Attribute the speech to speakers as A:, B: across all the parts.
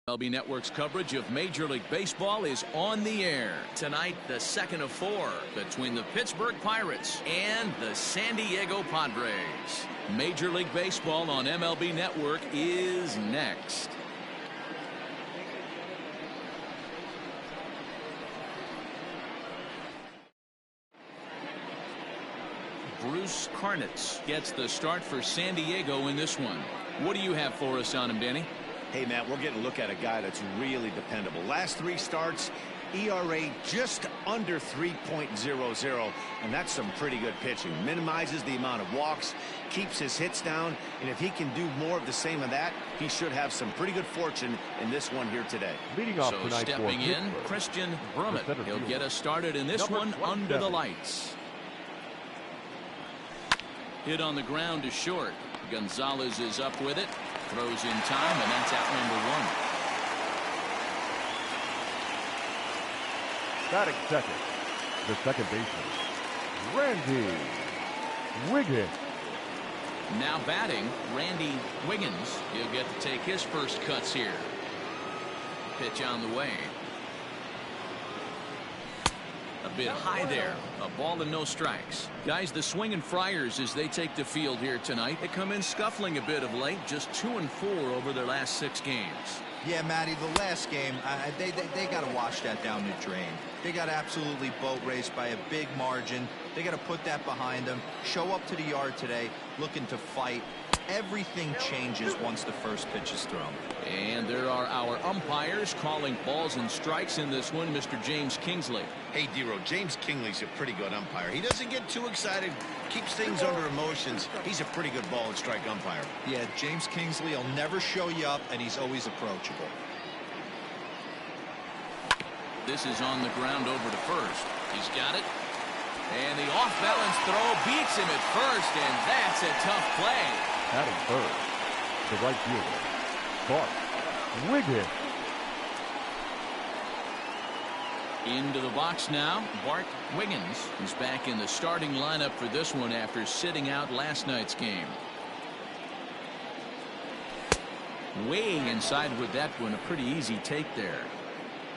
A: MLB Network's coverage of Major League Baseball is on the air. Tonight, the second of four between the Pittsburgh Pirates and the San Diego Padres. Major League Baseball on MLB Network is next. Bruce Karnitz gets the start for San Diego in this one. What do you have for us on him, Danny?
B: Hey, Matt, we're getting a look at a guy that's really dependable. Last three starts, ERA just under 3.00, and that's some pretty good pitching. Minimizes the amount of walks, keeps his hits down, and if he can do more of the same of that, he should have some pretty good fortune in this one here today.
A: So stepping in, Christian Brummett. He'll get us started in this one under the lights. Hit on the ground to short. Gonzalez is up with it. Throws in time, and that's out number one.
C: Batting second, the second baseman, Randy Wiggins.
A: Now batting, Randy Wiggins. He'll get to take his first cuts here. Pitch on the way. A bit high there. A ball and no strikes. Guys, the Swinging Friars, as they take the field here tonight, they come in scuffling a bit of late. Just 2-4 over their last 6 games.
D: Yeah, Matty, the last game, they got to wash that down the drain. They got absolutely boat raced by a big margin. They got to put that behind them. Show up to the yard today looking to fight. Everything changes once the first pitch is thrown.
A: And there are our umpires calling balls and strikes in this one, Mr. James Kingsley.
B: Hey, D-Row, James Kingley's a pretty good umpire. He doesn't get too excited, keeps things under emotions. He's a pretty good ball and strike umpire.
D: Yeah, James Kingsley will never show you up, and he's always approachable.
A: This is on the ground over to first. He's got it. And the off-balance throw beats him at first, and that's a tough play.
C: Batting third, the right fielder, Bart Wiggins.
A: Into the box now, Bart Wiggins is back in the starting lineup for this one after sitting out last night's game. Way inside with that one, a pretty easy take there.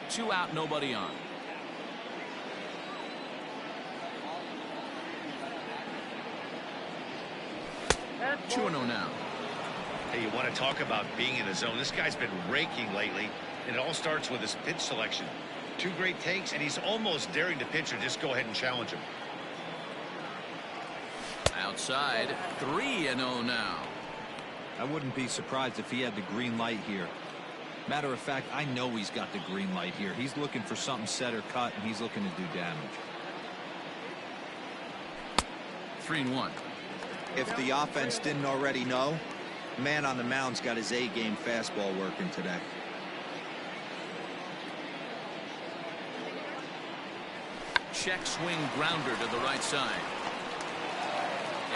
A: 2 out, nobody on.
B: And
A: 2-0 now.
B: Hey, you want to talk about being in the zone? This guy's been raking lately, and it all starts with his pitch selection. 2 great takes, and he's almost daring the pitcher just go ahead and challenge him.
A: Outside, 3-0 now.
D: I wouldn't be surprised if he had the green light here. Matter of fact, I know he's got the green light here. He's looking for something set or cut, and he's looking to do damage.
A: 3-1.
D: If the offense didn't already know, man on the mound's got his A-game fastball working today.
A: Check swing grounder to the right side.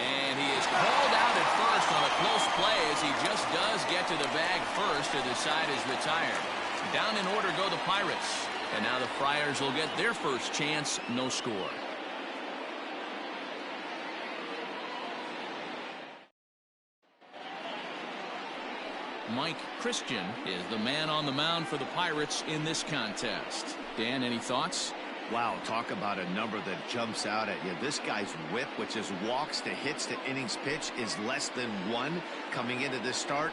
A: And he is called out at first on a close play as he just does get to the bag first to the side is retired. Down in order go the Pirates. And now the Friars will get their first chance. No score. Mike Christian is the man on the mound for the Pirates in this contest. Dan, any thoughts?
B: Wow, talk about a number that jumps out at you. This guy's whip, which is walks to hits to innings pitch, is less than 1 coming into this start.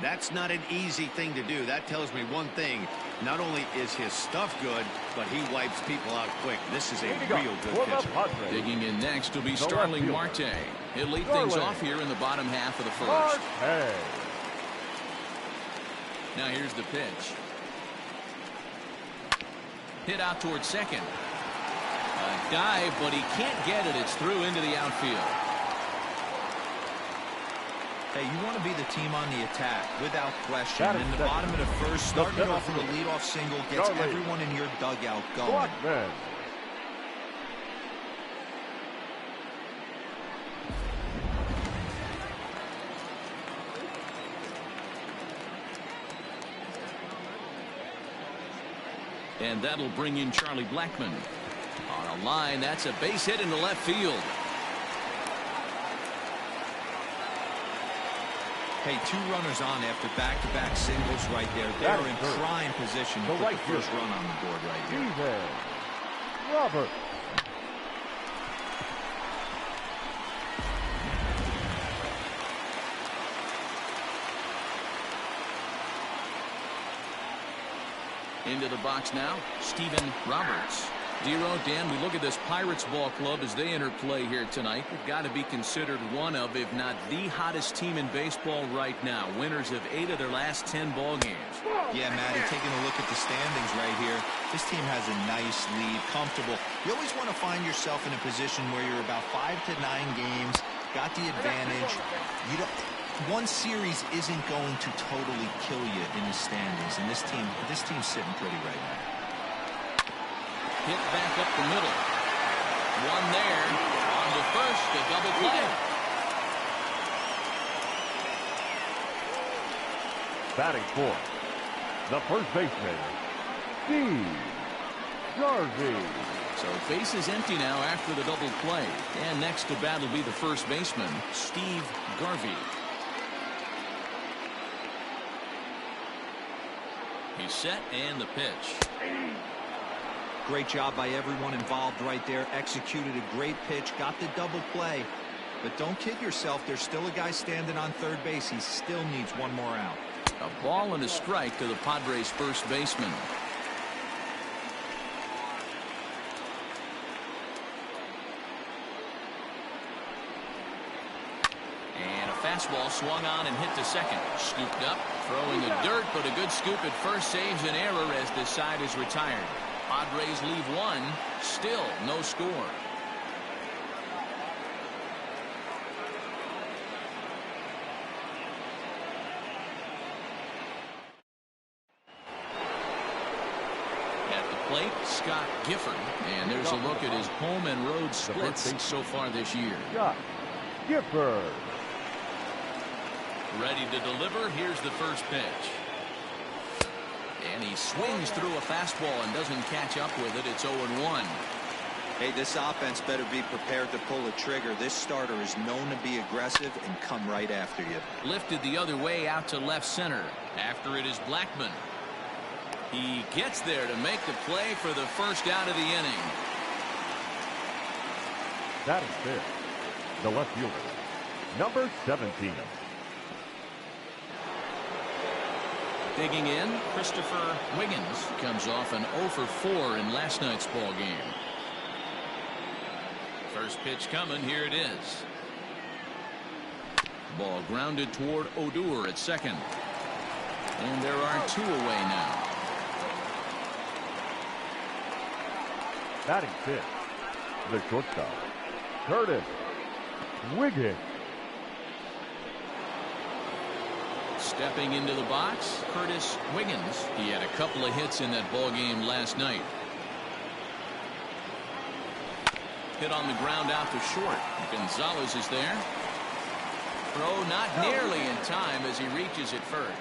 B: That's not an easy thing to do. That tells me one thing. Not only is his stuff good, but he wipes people out quick. This is a real good pitcher.
A: Digging in next will be Starling Marte. He'll lead things off here in the bottom half of the first. Now here's the pitch. Hit out towards second. A dive, but he can't get it. It's through into the outfield.
D: Hey, you want to be the team on the attack, without question. In the bottom of the first, starting off with a leadoff single gets everyone in your dugout going.
A: And that'll bring in Charlie Blackmon. On a line, that's a base hit into left field.
D: Hey, 2 runners on after back-to-back singles right there. They're in prime position to put the first run on the board right here.
C: Robert.
A: Into the box now, Stephen Roberts. Dero, Dan, we look at this Pirates ball club as they enter play here tonight. They've got to be considered one of, if not the hottest team in baseball right now. Winners of 8 of their last 10 ball games.
D: Yeah, Matty, taking a look at the standings right here, this team has a nice lead, comfortable. You always want to find yourself in a position where you're about 5 to 9 games, got the advantage. One series isn't going to totally kill you in the standings, and this team's sitting pretty right now.
A: Hit back up the middle. One there. On to first, a double play.
C: Batting fourth, the first baseman, Steve Garvey.
A: So base is empty now after the double play. And next to bat will be the first baseman, Steve Garvey. He's set, and the pitch.
D: Great job by everyone involved right there. Executed a great pitch, got the double play. But don't kid yourself, there's still a guy standing on third base. He still needs one more out.
A: A ball and a strike to the Padres first baseman. And a fastball swung on and hit to second. Scooped up, throwing the dirt, but a good scoop at first saves an error as this side is retired. Padres leave one, still no score. At the plate, Scott Gifford. And there's a look at his home and road splits so far this year.
C: Scott Gifford.
A: Ready to deliver. Here's the first pitch. And he swings through a fastball and doesn't catch up with it. It's 0-1.
D: Hey, this offense better be prepared to pull a trigger. This starter is known to be aggressive and come right after you.
A: Lifted the other way out to left center. After it is Blackman. He gets there to make the play for the first out of the inning.
C: That is fifth, the left fielder, number 17.
A: Digging in, Christopher Wiggins comes off an 0 for 4 in last night's ball game. First pitch coming, here it is. Ball grounded toward Odor at second. And there are 2 away now.
C: Batting fifth, the shortstop, Curtis Wiggins.
A: Stepping into the box, Curtis Wiggins. He had a couple of hits in that ball game last night. Hit on the ground out to short. Gonzalez is there. Throw not nearly in time as he reaches it first.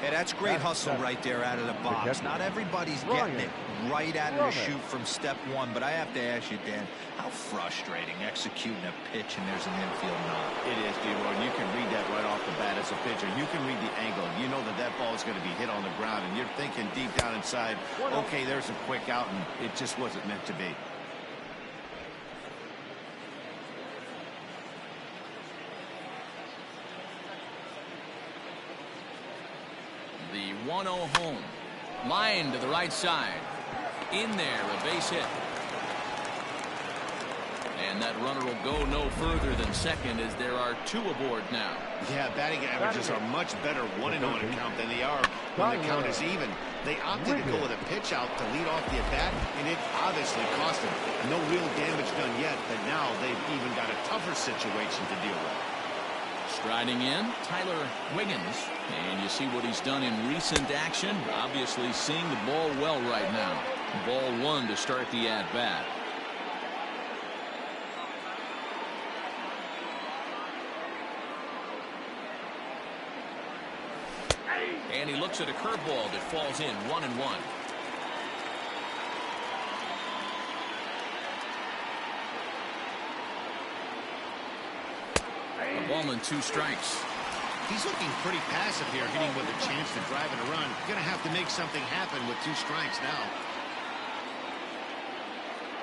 D: Hey, that's great hustle right there out of the box. Not everybody's getting it right out of the chute from step one, but I have to ask you, Dan, how frustrating executing a pitch and there's an infield knock.
B: It is, D-Roy. You can read that right off the bat as a pitcher. You can read the angle. You know that that ball is going to be hit on the ground, and you're thinking deep down inside, okay, there's a quick out, and it just wasn't meant to be.
A: The 1-0 home. Line to the right side. In there, a base hit. And that runner will go no further than second as there are 2 aboard now.
B: Yeah, batting averages are much better 1-0 in a count than they are when the count is even. They opted to go with a pitch out to lead off the at-bat, and it obviously cost them. No real damage done yet, but now they've even got a tougher situation to deal with.
A: Striding in, Tyler Wiggins. And you see what he's done in recent action. Obviously seeing the ball well right now. Ball 1 to start the at-bat. And he looks at a curveball that falls in 1-1. A ball and 2 strikes.
B: He's looking pretty passive here, hitting with a chance to drive and a run. Going to have to make something happen with 2 strikes now.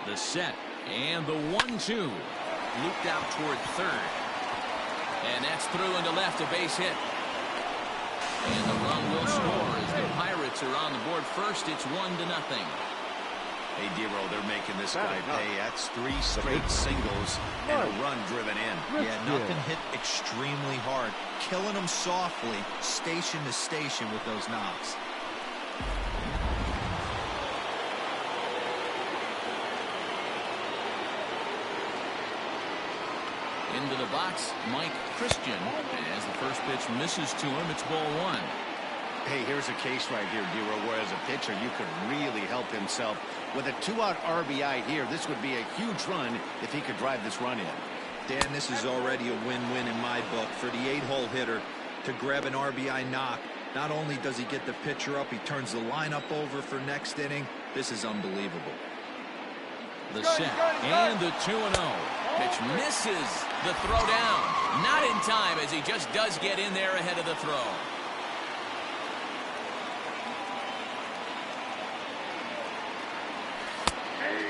A: The set and the 1-2. Looped out toward third. And that's through into left, a base hit. And the run will score as the Pirates are on the board first. It's 1-0.
B: Hey, Dero, they're making this guy pay. That's 3 straight singles and a run driven in.
D: Yeah, nothing hit extremely hard. Killing them softly, station to station with those knocks.
A: Into the box, Mike Christian. As the first pitch misses to him, it's ball 1.
B: Hey, here's a case right here, Dero, where as a pitcher, you could really help himself. With a 2-out RBI here, this would be a huge run if he could drive this run in.
D: Dan, this is already a win-win in my book for the 8-hole hitter to grab an RBI knock. Not only does he get the pitcher up, he turns the lineup over for next inning. This is unbelievable.
A: The set and the 2-0. Pitch misses the throw down. Not in time as he just does get in there ahead of the throw.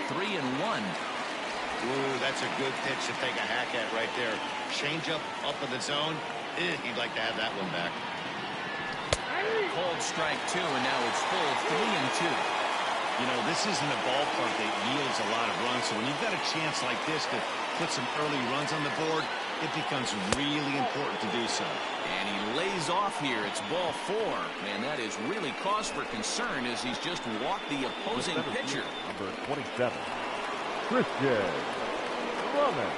A: 3-1.
B: Ooh, that's a good pitch to take a hack at right there. Change up in the zone. He'd like to have that one back.
A: Cold strike 2, and now it's full 3-2.
B: You know, this isn't a ballpark that yields a lot of runs, so when you've got a chance like this to put some early runs on the board, it becomes really important to do so.
A: And he lays off here. It's ball 4, and that is really cause for concern as he's just walked the opposing pitcher.
C: Number 27, Christian Roman.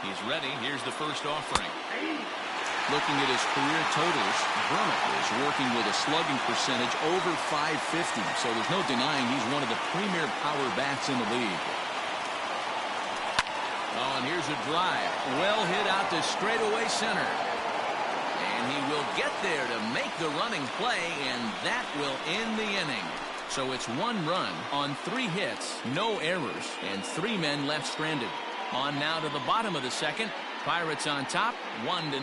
A: He's ready. Here's the first offering. Looking at his career totals, Brummett is working with a slugging percentage over .550, so there's no denying he's one of the premier power bats in the league. Oh, and here's a drive. Well hit out to straightaway center. And he will get there to make the running play, and that will end the inning. So it's 1 run on 3 hits, no errors, and 3 men left stranded. On now to the bottom of the second. Pirates on top, 1-0.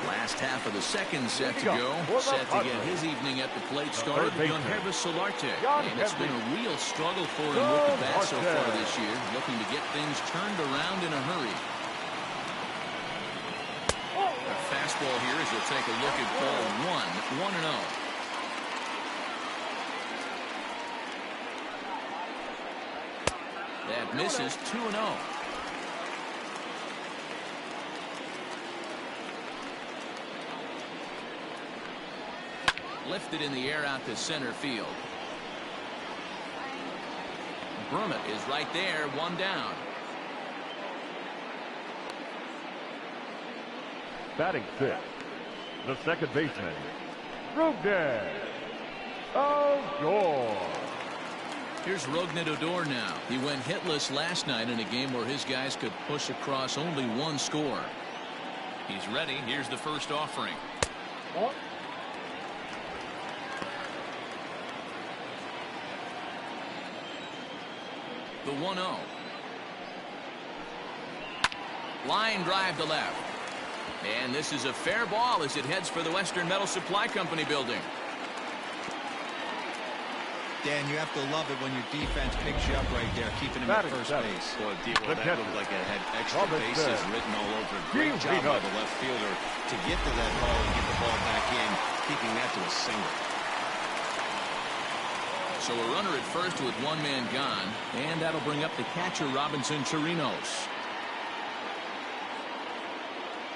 A: Last half of the second set to go. Set to get his evening at the plate started, Yohannes Solarte. And it's been a real struggle for him with the bat so far this year, looking to get things turned around in a hurry. A fastball here as he'll take a look at ball 1, 1-0. That misses 2-0. Lifted in the air out to center field. Brummett is right there, 1 down.
C: Batting 6th, the second baseman, Rougned Odor.
A: Here's Rougned Odor now. He went hitless last night in a game where his guys could push across only 1 score. He's ready. Here's the first offering. The 1-0. Line drive to left. And this is a fair ball as it heads for the Western Metal Supply Company building.
D: Dan, you have to love it when your defense picks you up right there, keeping him at first base.
B: Boy, Dero, that looked like it had extra bases written all over it. Great job by the left fielder to get to that ball and get the ball back in, keeping that to a single.
A: So a runner at first with 1 man gone, and that'll bring up the catcher, Robinson Chirinos.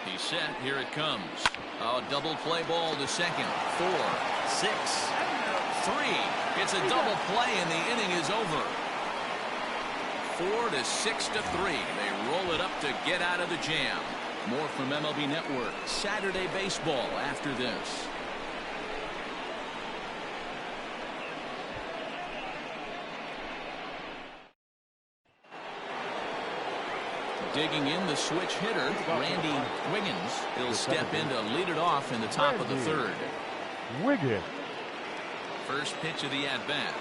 A: He's set. Here it comes. A double play ball to second. 4, 6, 3. It's a double play, and the inning is over. 4 to 6 to 3. They roll it up to get out of the jam. More from MLB Network. Saturday baseball after this. Digging in the switch hitter, Randy Wiggins. He'll step in to lead it off in the top of the 3rd.
C: Wiggins.
A: First pitch of the at-bat.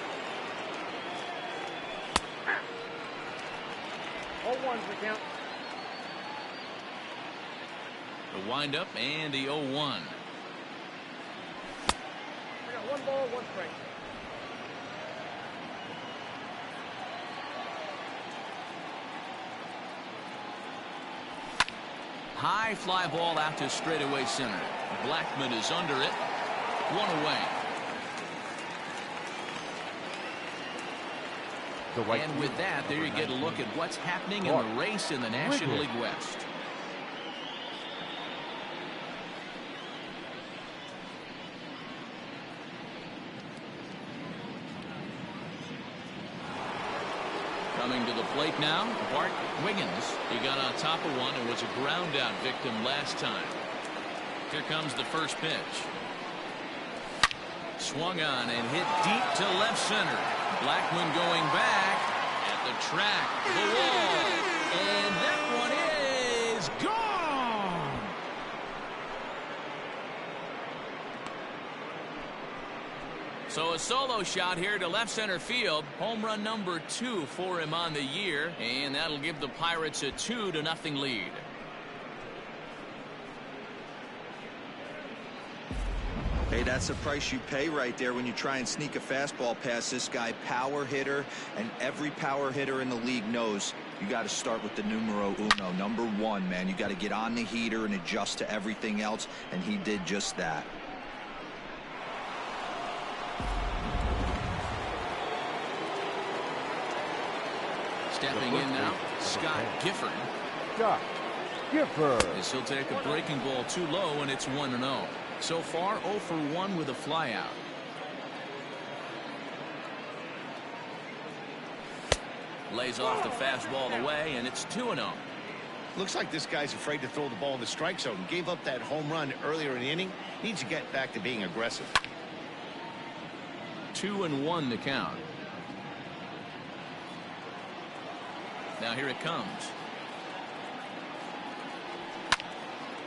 E: 0-1's the count.
A: The windup and the 0-1.
E: I got 1 ball, 1 strike.
A: High fly ball out to straightaway center. Blackman is under it. 1 away. And with that, there you get a look at what's happening in the race in the National League West. Coming to the plate now, Bart Wiggins. He got on top of one and was a ground out victim last time. Here comes the first pitch. Swung on and hit deep to left center. Blackman going back at the track, the wall, and that one is gone. So a solo shot here to left center field. Home run number 2 for him on the year, and that'll give the Pirates a 2-0 lead.
D: Hey, that's the price you pay right there when you try and sneak a fastball past this guy. Power hitter, and every power hitter in the league knows you got to start with the numero uno, number 1, man. You got to get on the heater and adjust to everything else, and he did just that.
A: Stepping in now, Scott Gifford.
C: Scott Gifford.
A: As he'll take a breaking ball too low, and it's 1-0. So far, 0 for 1 with a flyout. Lays off the fastball away, and it's 2-0.
B: Looks like this guy's afraid to throw the ball in the strike zone. Gave up that home run earlier in the inning. Needs to get back to being aggressive.
A: 2-1 the count. Now here it comes.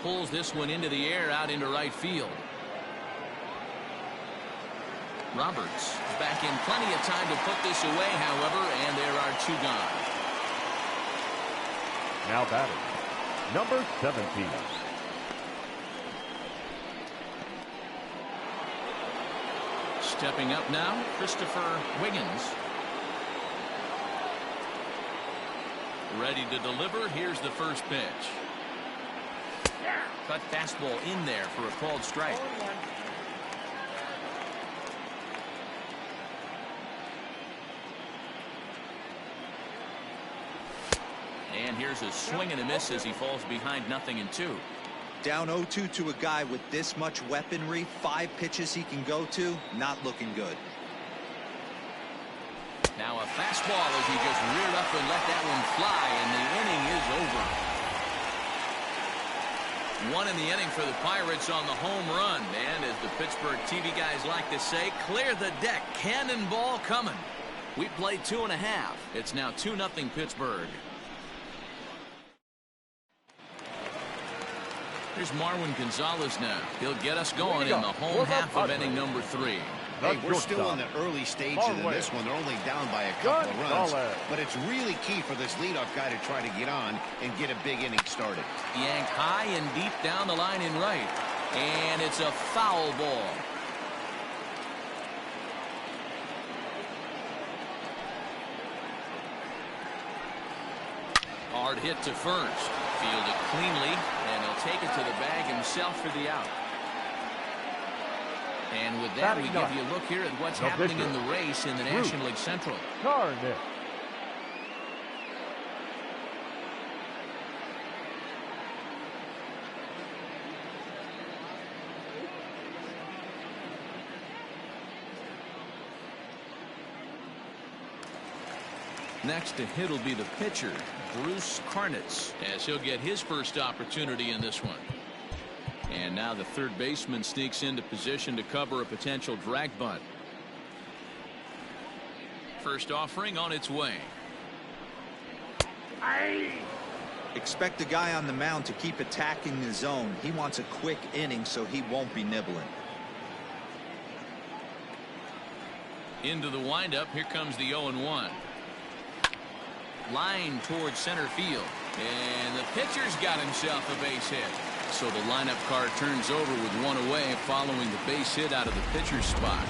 A: Pulls this one into the air out into right field. Roberts back in plenty of time to put this away, however, and there are 2 gone.
C: Now batting, number 17.
A: Stepping up now, Christopher Wiggins. Ready to deliver. Here's the first pitch. Cut fastball in there for a called strike. And here's a swing and a miss as he falls behind 0-2.
D: Down 0-2 to a guy with this much weaponry, 5 pitches he can go to, not looking good.
A: Now a fastball as he just reared up and let that one fly, and the inning is over. 1 in the inning for the Pirates on the home run. And as the Pittsburgh TV guys like to say, clear the deck. Cannonball coming. We played 2.5. It's now 2-0 Pittsburgh. Here's Marwin Gonzalez now. He'll get us going in the home half of inning number 3.
B: Hey, we're still in the early stages of this one. They're only down by a couple of runs. But it's really key for this leadoff guy to try to get on and get a big inning started.
A: Yanked high and deep down the line in right. And it's a foul ball. Hard hit to first. Fielded cleanly, and he'll take it to the bag himself for the out. And with that, we give you a look here at what's happening in the race in the National League Central.
C: Garnet.
A: Next to hit will be the pitcher, Bruce Karnitz, as he'll get his first opportunity in this one. And now the third baseman sneaks into position to cover a potential drag bunt. First offering on its way.
D: Expect the guy on the mound to keep attacking the zone. He wants a quick inning, so he won't be nibbling.
A: Into the windup. Here comes the 0-1. Line towards center field. And the pitcher's got himself a base hit. So the lineup card turns over with one away following the base hit out of the pitcher's spot.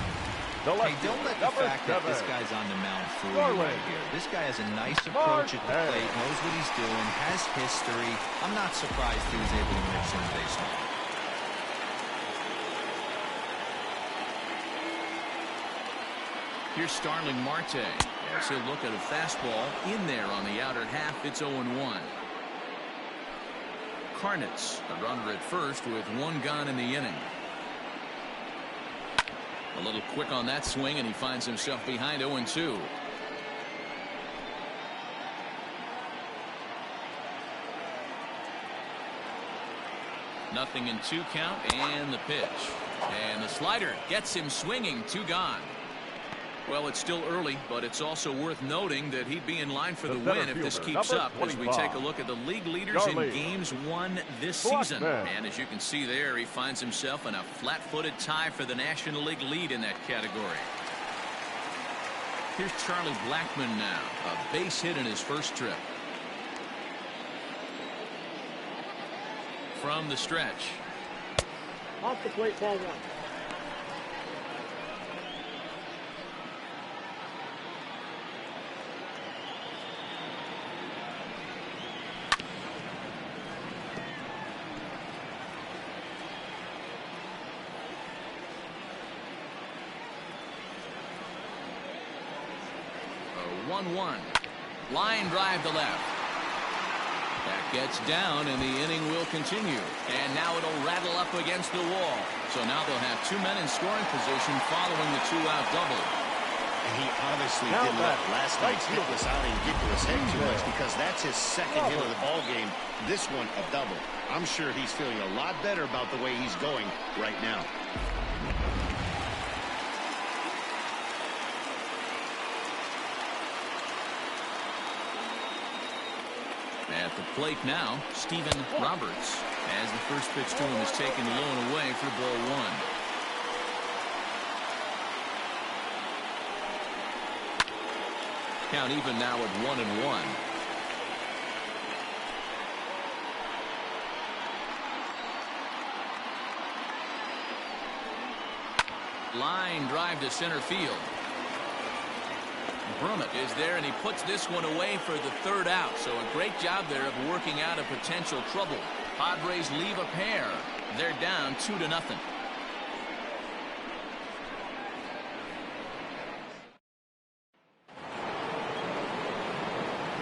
D: Hey, don't let the fact that this guy's on the mound fool you right here. This guy has a nice approach at the plate, knows what he's doing, has history. I'm not surprised he was able to mix in a base hit.
A: Here's Starling Marte. As he'll look at a fastball in there on the outer half. It's 0-1. Carnitz, a runner at first with one gone in the inning. A little quick on that swing, and he finds himself behind 0-2. Nothing in 2 count, and the pitch. And the slider gets him swinging. 2 gone. Well, it's still early, but it's also worth noting that he'd be in line for the win if this keeps up as we take a look at the league leaders in games won this season. And as you can see there, he finds himself in a flat-footed tie for the National League lead in that category. Here's Charlie Blackmon now, a base hit in his first trip. From the stretch.
E: Off the plate, ball 1.
A: A 1-1. Line drive to left. That gets down, and the inning will continue. And now it'll rattle up against the wall. So now they'll have 2 men in scoring position following the 2-out double.
B: And he obviously didn't let last night's hitless outing get to his head too much, because that's his second hit of the ball game. This one a double. I'm sure he's feeling a lot better about the way he's going right now.
A: At the plate now, Steven Roberts, as the first pitch to him is taken low and away for ball 1. Count even now at 1-1. Line drive to center field. Brummett is there, and he puts this one away for the 3rd out. So a great job there of working out a potential trouble. Padres leave a pair. They're down 2-0.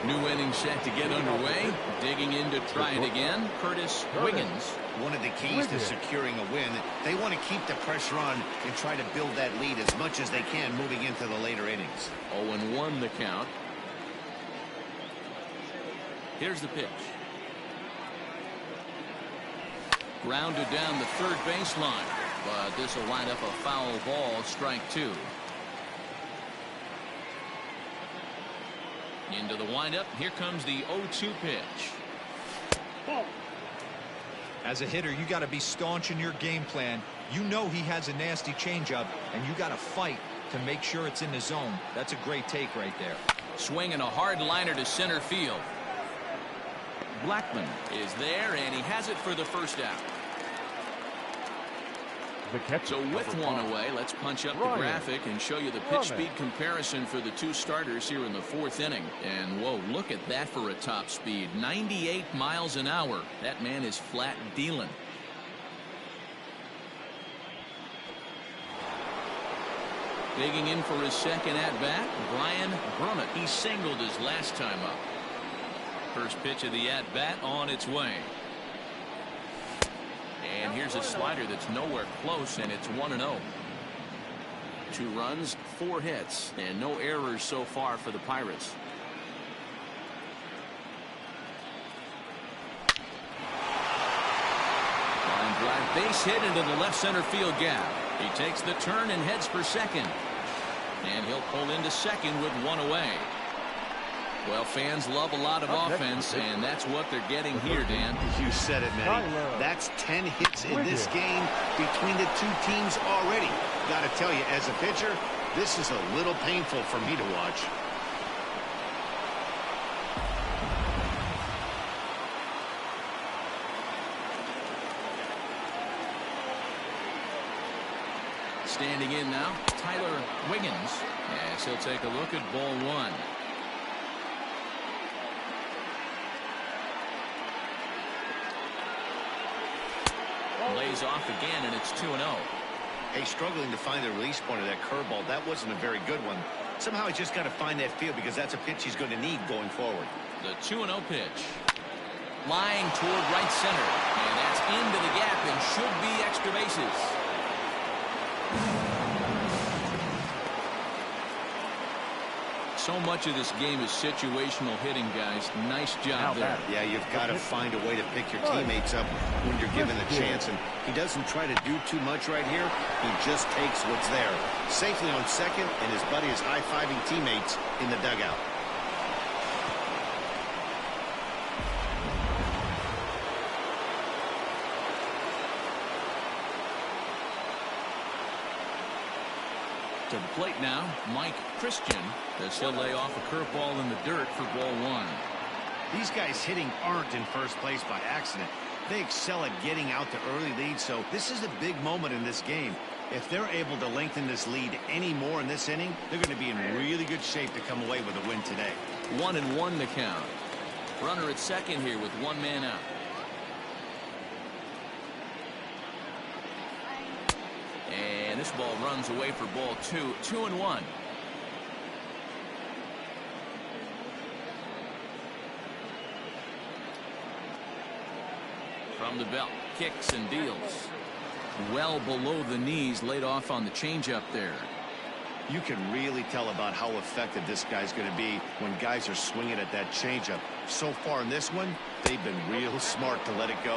A: New inning set to get underway. Digging in to try it again, Curtis Wiggins.
B: One of the keys to securing a win, they want to keep the pressure on and try to build that lead as much as they can moving into the later innings.
A: 0-1 the count. Here's the pitch. Grounded down the third baseline, but this will wind up a foul ball, strike 2. Into the windup. Here comes the 0-2 pitch.
E: Ball.
D: As a hitter, you got to be staunch in your game plan. You know he has a nasty changeup, and you got to fight to make sure it's in the zone. That's a great take right there.
A: Swinging a hard liner to center field. Blackmon is there, and he has it for the 1st out. So with one away, let's punch up the graphic and show you the pitch speed comparison for the 2 starters here in the 4th inning. And whoa, look at that for a top speed. 98 miles an hour. That man is flat dealing. Digging in for his 2nd at bat, Brian Brummett. He singled his last time up. First pitch of the at bat on its way. And here's a slider that's nowhere close, and it's 1-0. 2 runs, 4 hits, and no errors so far for the Pirates. Line drive, base hit into the left center field gap. He takes the turn and heads for second. And he'll pull into second with 1 away. Well, fans love a lot of offense, and that's what they're getting here, Dan.
B: You said it, Manny. That's 10 hits in this game between the 2 teams already. Got to tell you, as a pitcher, This is a little painful for me to watch.
A: Standing in now, Tyler Wiggins, as he'll take a look at ball one. Lays off again, and it's 2-0.
B: Hey, struggling to find the release point of that curveball. That wasn't a very good one. Somehow he's just got to find that feel because that's a pitch he's going to need going forward.
A: The 2-0 pitch. Lying toward right center. And that's into the gap and should be extra bases. So much of this game is situational hitting, guys. Nice job there.
B: Yeah, you've got to find a way to pick your teammates up when you're given the chance. And he doesn't try to do too much right here. He just takes what's there. Safely on second, and his buddy is high-fiving teammates in the dugout.
A: To the plate now, Mike Christian, as he'll lay off a curveball in the dirt for ball one.
B: These guys hitting aren't in first place by accident. They excel at getting out to early leads, so this is a big moment in this game. If they're able to lengthen this lead any more in this inning, they're going to be in really good shape to come away with a win today.
A: 1-1 the count. Runner at second here with one man out. And this ball runs away for ball two. 2-1. From the belt, kicks and deals. Well below the knees, laid off on the changeup there.
B: You can really tell about how effective this guy's going to be when guys are swinging at that changeup. So far in this one, they've been real smart to let it go.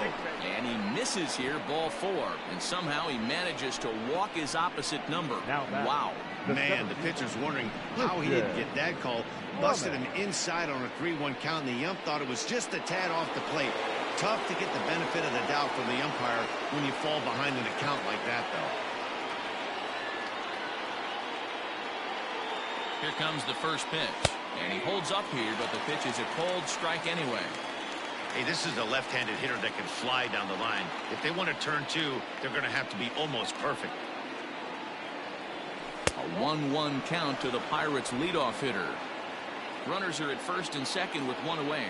A: And he misses here, ball four, and somehow he manages to walk his opposite number. Wow.
B: Man, the pitcher's wondering how he didn't get that call. Busted him inside on a 3-1 count, and the ump thought it was just a tad off the plate. Tough to get the benefit of the doubt from the umpire when you fall behind in a count like that, though.
A: Here comes the first pitch, and he holds up here, but the pitch is a cold strike anyway.
B: Hey, this is a left-handed hitter that can fly down the line. If they want to turn two, they're going to have to be almost perfect.
A: A 1-1 count to the Pirates' leadoff hitter. Runners are at first and second with one away.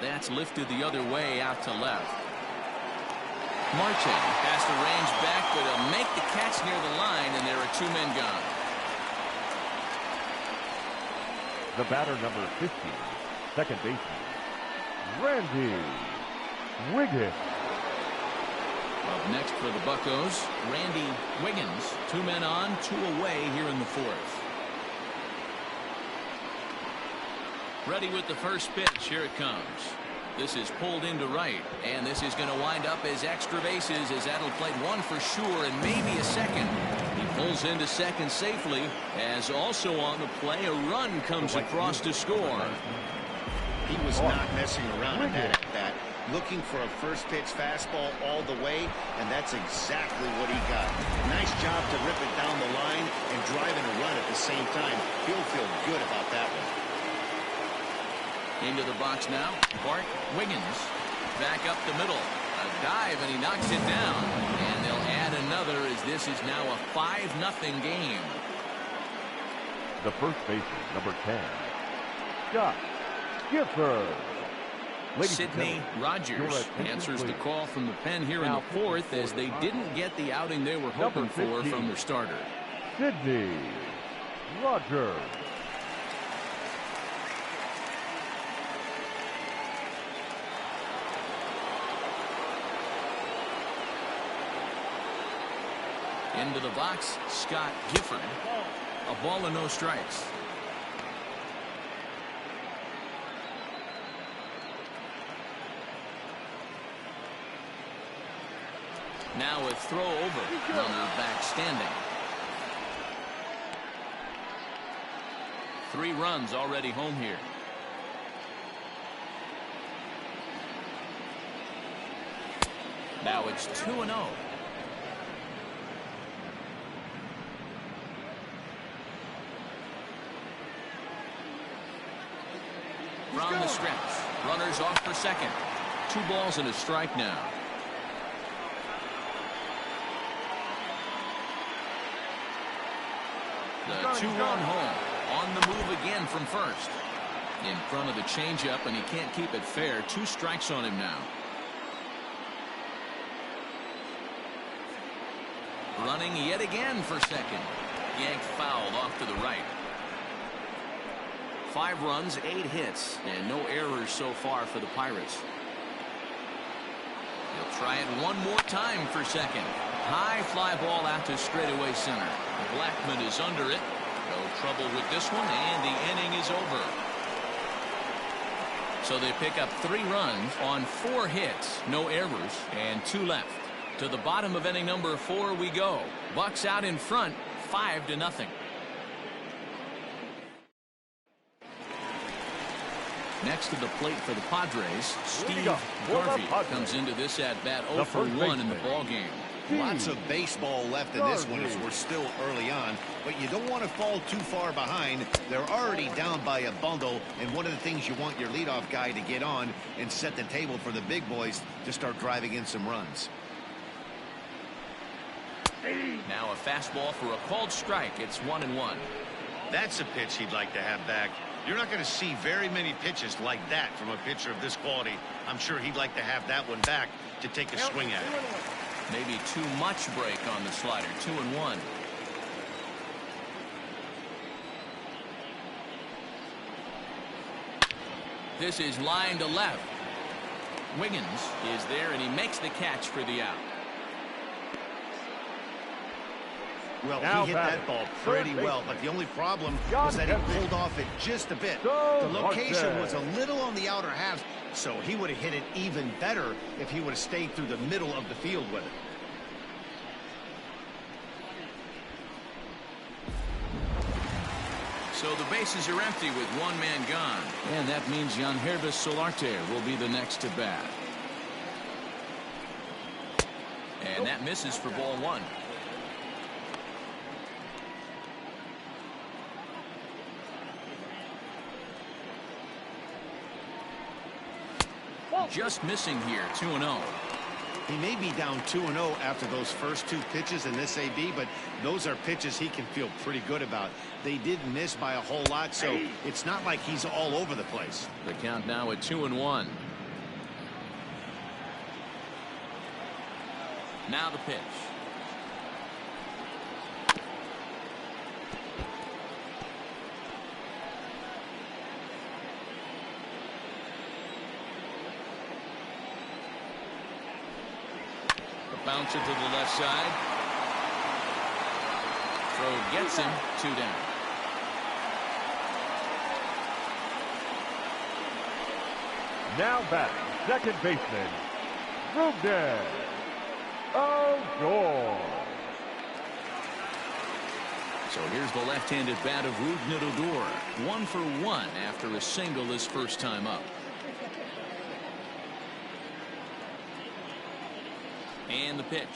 A: That's lifted the other way out to left. Marte has to range back, but he'll make the catch near the line, and there are two men gone.
C: The batter, number 15, second baseman, Randy Wiggins.
A: Up next for the Buccos, Randy Wiggins. Two men on, two away here in the fourth. Ready with the first pitch. Here it comes. This is pulled into right, and this is going to wind up as extra bases, as that'll play one for sure and maybe a second. He pulls into second safely, as also on the play a run comes across to score.
B: He was not messing around in that at bat, looking for a first pitch fastball all the way, and that's exactly what he got. Nice job to rip it down the line and drive in a run at the same time. He'll feel good about that one.
A: Into the box now, Bart Wiggins. Back up the middle. A dive, and he knocks it down. And they'll add another, as this is now a 5-0 game.
C: The first baseman, number 10, Scott Gifford.
A: Sidney Rogers answers the call from the pen here in the fourth, as they didn't get the outing they were hoping for from their starter.
C: Sidney Rogers.
A: Into the box, Scott Gifford. A ball and no strikes. Now a throw over. Runner back standing. 3 runs already home here. Now it's 2-0. From the stretch, runners off for second. 2 balls and a strike now. The 2-run home. On the move again from first. In front of the changeup, and he can't keep it fair. 2 strikes on him now. Running yet again for second. Yanked fouled off to the right. 5 runs, 8 hits, and no errors so far for the Pirates. He'll try it one more time for second. High fly ball out to straightaway center. Blackman is under it. No trouble with this one, and the inning is over. So they pick up 3 runs on 4 hits, no errors, and 2 left. To the bottom of inning number 4 we go. Bucks out in front, 5-0. Next to the plate for the Padres, Steve Garvey comes into this at-bat 0 for 1 in the ballgame.
B: Lots of baseball left in this one as we're still early on, but you don't want to fall too far behind. They're already down by a bundle, and one of the things you want your leadoff guy to get on and set the table for the big boys to start driving in some runs.
A: Now a fastball for a called strike. It's 1-1.
B: That's a pitch he'd like to have back. You're not going to see very many pitches like that from a pitcher of this quality. I'm sure he'd like to have that one back to take a swing at it.
A: Maybe too much break on the slider. 2-1. This is line to left. Wiggins is there, and he makes the catch for the out.
B: Well, he hit that ball pretty well, but the only problem was that he pulled off it just a bit. The location was a little on the outer half, so he would have hit it even better if he would have stayed through the middle of the field with it.
A: So the bases are empty with 1 man gone, and that means Yangervis Solarte will be the next to bat. And that misses for ball 1. Just missing here. 2-0.
B: He may be down 2-0 after those first 2 pitches in this AB, but those are pitches he can feel pretty good about. They did miss by a whole lot, so it's not like he's all over the place.
A: The count now at 2-1. Now the pitch. Bouncer to the left side. Throw gets him. 2 down.
C: Now back, second baseman, Rougned Odor.
A: So here's the left-handed bat of Rougned Odor. 1 for 1 after a single his first time up. And the pitch.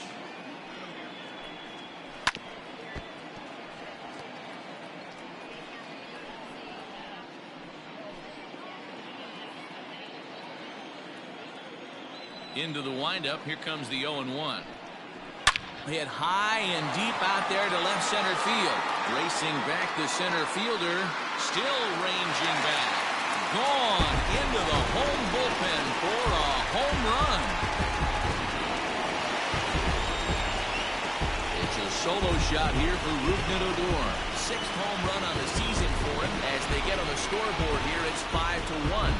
A: Into the windup. Here comes the 0-1. Hit high and deep out there to left center field. Racing back the center fielder. Still ranging back. Gone into the home bullpen for a home run. Solo shot here for Rougned Odor. 6th home run on the season for him. As they get on the scoreboard here, it's 5-1.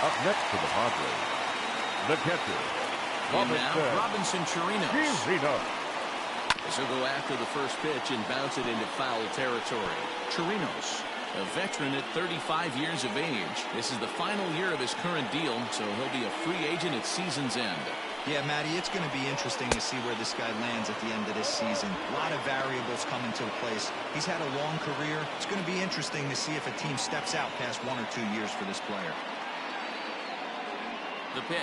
C: Up next to the Padres, the catcher,
A: Robinson Chirinos. This will go after the first pitch and bounce it into foul territory. Chirinos A veteran at 35 years of age. This is the final year of his current deal, so he'll be a free agent at season's end.
D: Yeah, Matty, it's going to be interesting to see where this guy lands at the end of this season. A lot of variables come into place. He's had a long career. It's going to be interesting to see if a team steps out past 1 or 2 years for this player.
A: The pitch.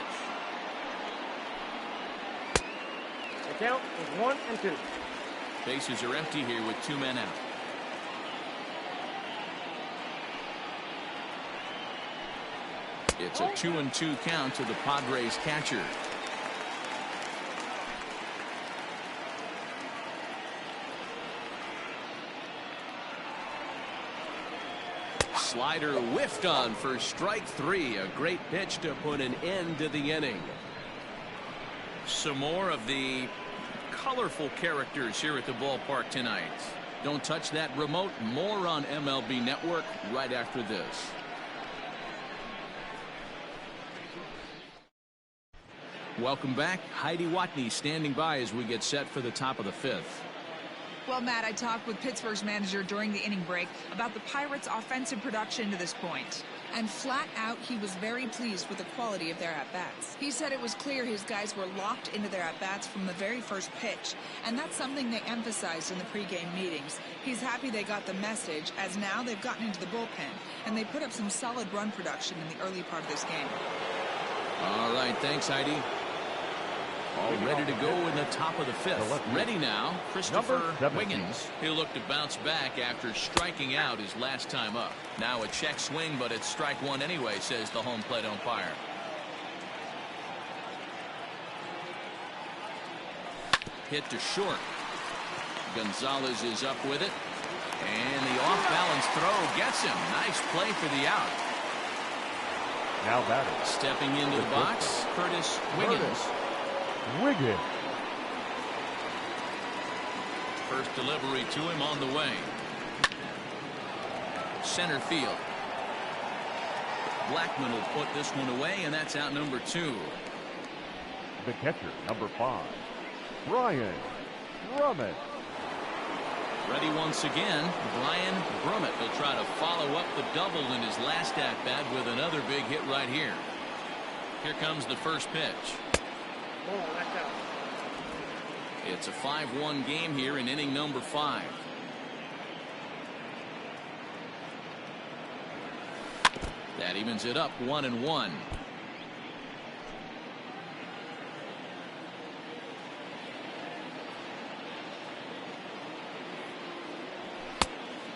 E: The count is 1-2.
A: Bases are empty here with 2 men out. It's a 2-2 count to the Padres catcher. Slider whiffed on for strike 3. A great pitch to put an end to the inning. Some more of the colorful characters here at the ballpark tonight. Don't touch that remote. More on MLB Network right after this. Welcome back. Heidi Watney standing by as we get set for the top of the 5th.
F: Well, Matt, I talked with Pittsburgh's manager during the inning break about the Pirates' offensive production to this point. And flat out, he was very pleased with the quality of their at-bats. He said it was clear his guys were locked into their at-bats from the very first pitch, and that's something they emphasized in the pregame meetings. He's happy they got the message, as now they've gotten into the bullpen, and they put up some solid run production in the early part of this game.
A: All right, thanks, Heidi. All ready to go in the top of the 5th. Ready now, Christopher Wiggins. He'll look to bounce back after striking out his last time up. Now a check swing, but it's strike 1 anyway, says the home plate umpire. Hit to short. Gonzalez is up with it. And the off-balance throw gets him. Nice play for the out.
C: Now batting.
A: Stepping into the box, Curtis Wiggins. First delivery to him on the way. Center field. Blackman will put this one away, and that's out number 2.
C: The catcher, number 5, Brian Brummett.
A: Ready once again, Brian Brummett will try to follow up the double in his last at-bat with another big hit right here. Here comes the first pitch.
E: Ball, that's out.
A: It's a 5-1 game here in inning number 5. That evens it up 1-1.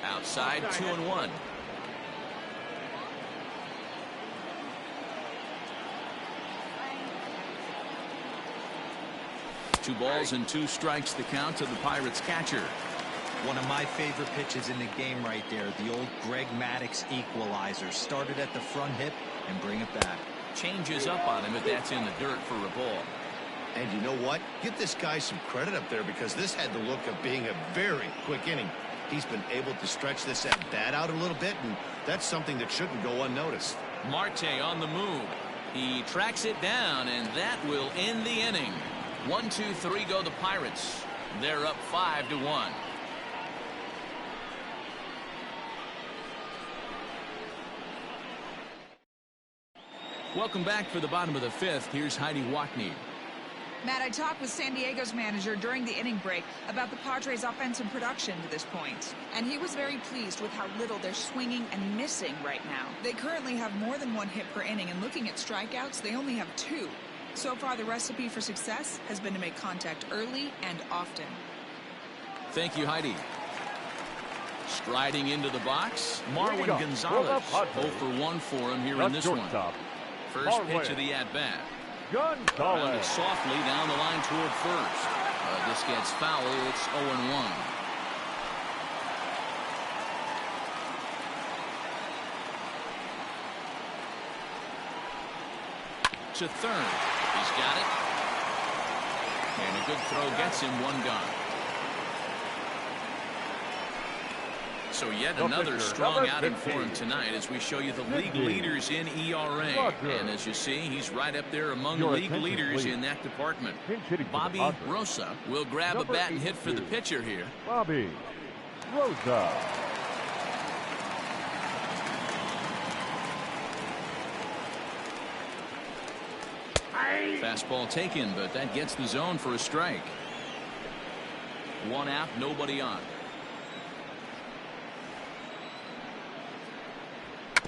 A: Outside 2-1. Two balls and 2 strikes the count to the Pirates catcher.
D: One of my favorite pitches in the game right there. The old Greg Maddux equalizer. Started at the front hip and bring it back.
A: Changes up on him, but that's in the dirt for a ball.
B: And you know what? Give this guy some credit up there, because this had the look of being a very quick inning. He's been able to stretch this at-bat out a little bit, and that's something that shouldn't go unnoticed.
A: Marte on the move. He tracks it down, and that will end the inning. 1, 2, 3 go the Pirates. They're up 5-1. Welcome back for the bottom of the 5th. Here's Heidi Watney.
F: Matt, I talked with San Diego's manager during the inning break about the Padres' offensive production to this point. And he was very pleased with how little they're swinging and missing right now. They currently have more than 1 hit per inning, and looking at strikeouts, they only have 2. So far, the recipe for success has been to make contact early and often.
A: Thank you, Heidi. Striding into the box, Marwin Gonzalez. 0 for 1 for him here in this one. First pitch of the at-bat. Grounded softly down the line toward first. This gets foul. It's 0-1. To third. He's got it. And a good throw gets him 1 gone. So yet another strong outing for him tonight as we show you the league leaders in ERA. And as you see, he's right up there among the league leaders in that department. Bobby Rosa will grab a bat and hit for the pitcher here.
C: Bobby Rosa.
A: Fastball taken, but that gets the zone for a strike. One out, nobody on.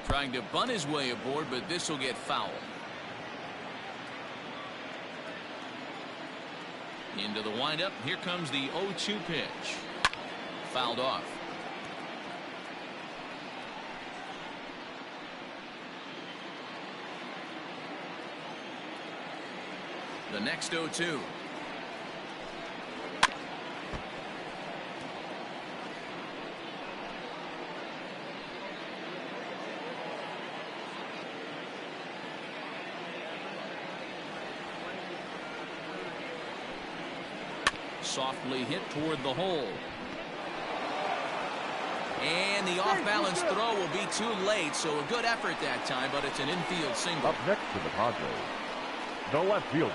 A: Trying to bunt his way aboard, but this will get foul. Into the windup. Here comes the 0-2 pitch. Fouled off. The next 0-2. Softly hit toward the hole. And the off-balance throw will be too late, so a good effort that time, but it's an infield single.
C: Up next to the Padres, the left fielder,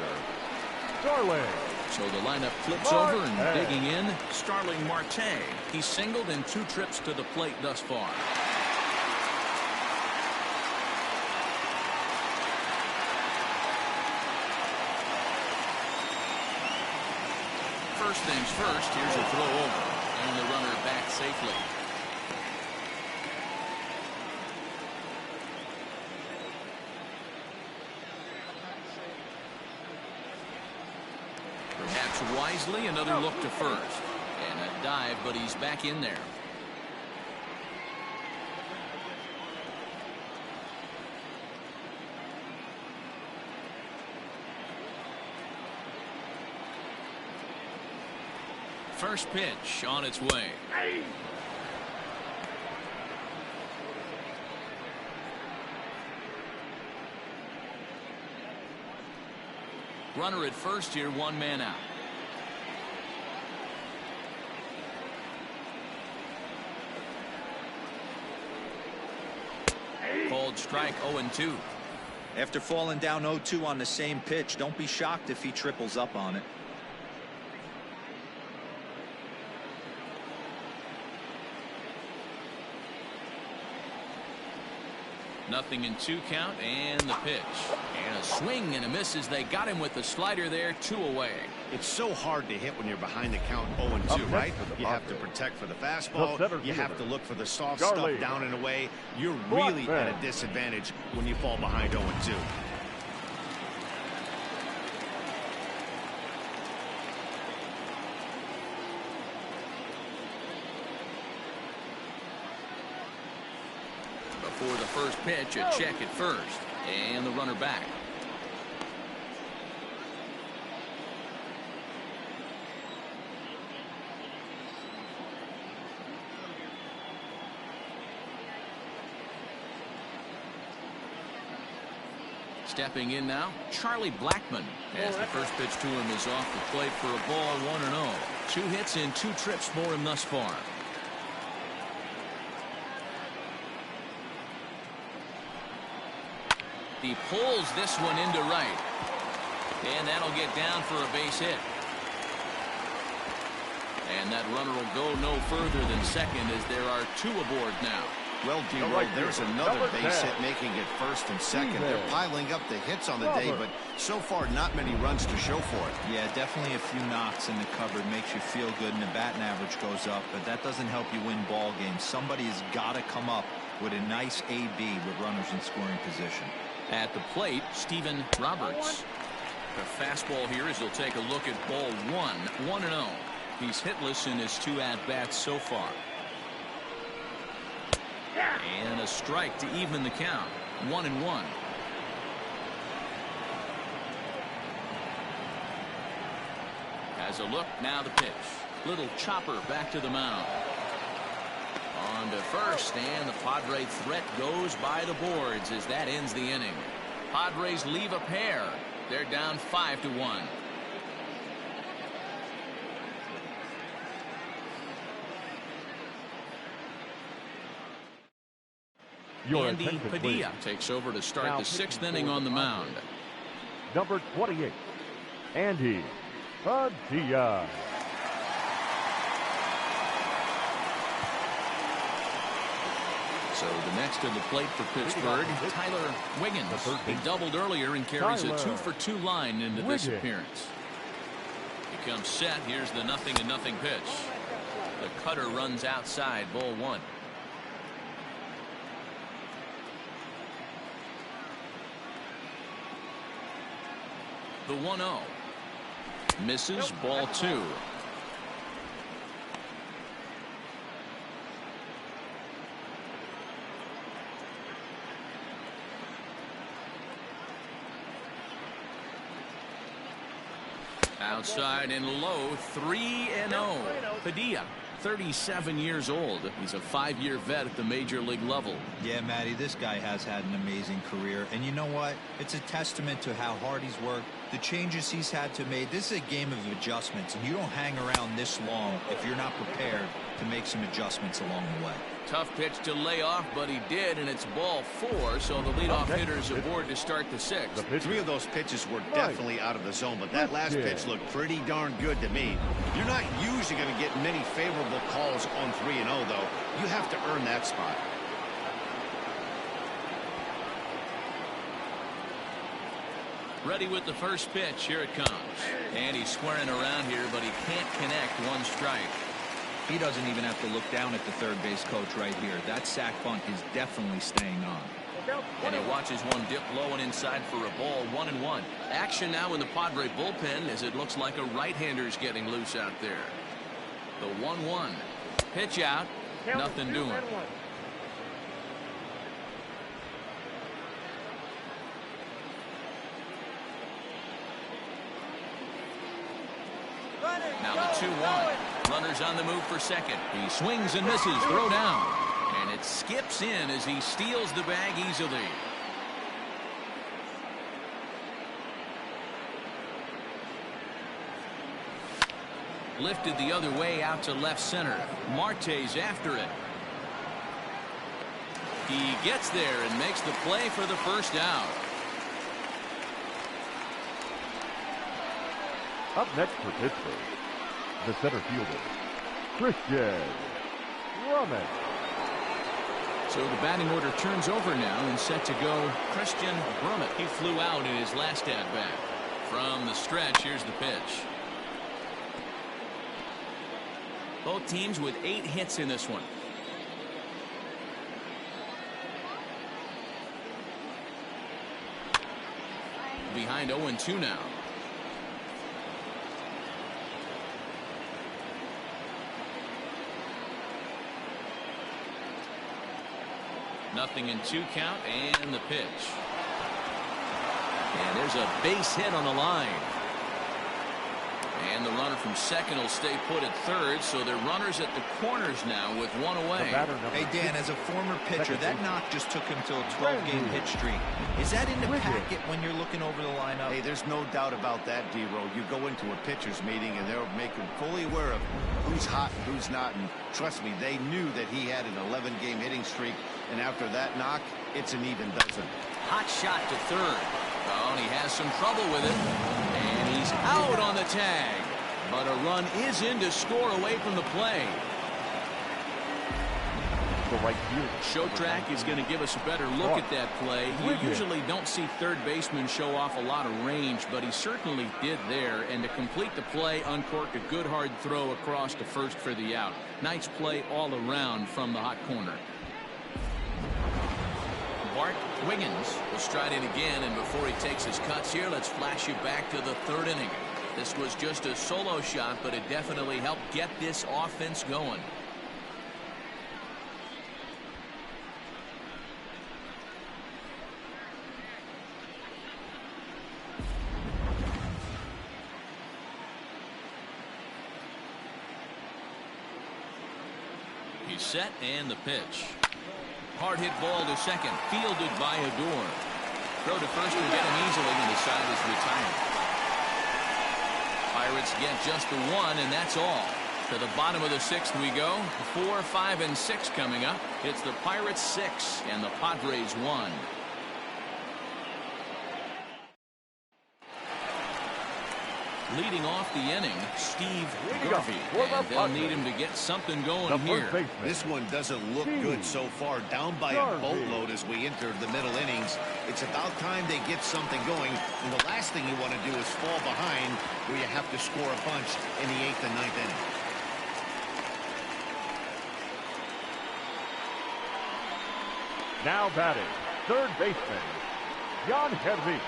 C: Starling.
A: So the lineup flips over and digging in, Starling Marte. He's singled in 2 trips to the plate thus far. First things first, here's a throw over, and the runner back safely. Perhaps wisely, another look to first. And a dive, but he's back in there. First pitch on its way. Runner at first here, 1 man out. Called strike 0-2.
D: After falling down 0-2 on the same pitch, don't be shocked if he triples up on it.
A: Nothing in 2 count, and the pitch. And a swing and a miss as they got him with the slider there, 2 away.
B: It's so hard to hit when you're behind the count 0-2, right? You have to protect for the fastball. You have to look for the soft stuff down and away. You're really at a disadvantage when you fall behind 0-2.
A: For the first pitch, a check at first, and the runner back. Stepping in now, Charlie Blackmon, as the first pitch to him is off the plate for a ball, 1-0. 2 hits in 2 trips for him thus far. He pulls this one into right, and that'll get down for a base hit. And that runner will go no further than second as there are 2 aboard now.
B: Well, D-Roll, there's another base hit making it first and second. They're piling up the hits on the day, but so far not many runs to show for it.
D: Yeah, definitely a few knocks in the cupboard makes you feel good, and the batting average goes up, but that doesn't help you win ball games. Somebody's got to come up with a nice AB with runners in scoring position.
A: At the plate, Steven Roberts. The fastball here as he'll take a look at ball 1, 1-0. He's hitless in his 2 at-bats so far. And a strike to even the count, 1-1. As a look, now the pitch. Little chopper back to the mound. On to first, and the Padres threat goes by the boards as that ends the inning. Padres leave a pair. They're down 5-1. Andy Padilla takes over to start the 6th inning on the mound.
C: Number 28, Andy Padilla.
A: So the next to the plate for Pittsburgh, Tyler Wiggins. He doubled earlier and carries a 2-for-2 line into this appearance. He comes set. Here's the 0-0 pitch. The cutter runs outside, ball 1. The 1-0. Misses, ball 2. Outside and low, 3-0. Padilla, 37 years old. He's a 5-year vet at the major league level.
D: Yeah, Matty, this guy has had an amazing career. And you know what? It's a testament to how hard he's worked, the changes he's had to make. This is a game of adjustments, and you don't hang around this long if you're not prepared to make some adjustments along the way.
A: Tough pitch to lay off, but he did, and it's ball 4, so the leadoff hitter's aboard to start the 6th.
B: 3 of those pitches were definitely out of the zone, but that last pitch looked pretty darn good to me. You're not usually going to get many favorable calls on 3-0, though. You have to earn that spot.
A: Ready with the first pitch. Here it comes. And he's squaring around here, but he can't connect. 1 strike.
D: He doesn't even have to look down at the third base coach right here. That sac bunt is definitely staying on.
A: And he watches one dip low and inside for a ball. 1-1. Action now in the Padre bullpen as it looks like a right-hander's getting loose out there. The 1-1. Pitch out. Nothing doing. Now the 2-1. Runners on the move for second. He swings and misses. Throw down. And it skips in as he steals the bag easily. Lifted the other way out to left center. Marte's after it. He gets there and makes the play for the first out.
C: Up next for Pittsburgh, the center fielder, Christian Drummond.
A: So the batting order turns over now and set to go Christian Drummond. He flew out in his last at-bat. From the stretch, here's the pitch. Both teams with 8 hits in this one. Behind 0-2 now. Nothing in 2 count and the pitch. And there's a base hit on the line. And the runner from second will stay put at third, so they're runners at the corners now with 1 away.
D: Hey, Dan, as a former pitcher, that knock just took him to a 12-game pitch streak. Is that in the packet when you're looking over the lineup?
B: Hey, there's no doubt about that, D-Row. You go into a pitcher's meeting, and they'll make him fully aware of who's hot and who's not. And trust me, they knew that he had an 11-game hitting streak. And after that knock, it's an even dozen.
A: Hot shot to third. Oh, and he has some trouble with it. And he's out on the tag. But a run is in to score away from the play.
C: The right fielder.
A: Showtrack is going to give us a better look at that play. You usually don't see third baseman show off a lot of range, but he certainly did there. And to complete the play, uncorked a good hard throw across to first for the out. Nice play all around from the hot corner. Bart Wiggins will stride in again, and before he takes his cuts here, let's flash you back to the 3rd inning. This was just a solo shot, but it definitely helped get this offense going. He's set, and the pitch. Hard hit ball to second, fielded by Adore. Throw to first will get him easily, and the side is retired. Pirates get just the 1, and that's all. To the bottom of the 6th we go. 4, 5, and 6 coming up. It's the Pirates 6 and the Padres 1. Leading off the inning, Steve Garvey. And they'll need him to get something going here.
B: This one doesn't look good so far. Down by a boatload as we enter the middle innings. It's about time they get something going. And the last thing you want to do is fall behind where you have to score a bunch in the 8th and 9th inning.
C: Now batting, third baseman, Jan Hervik.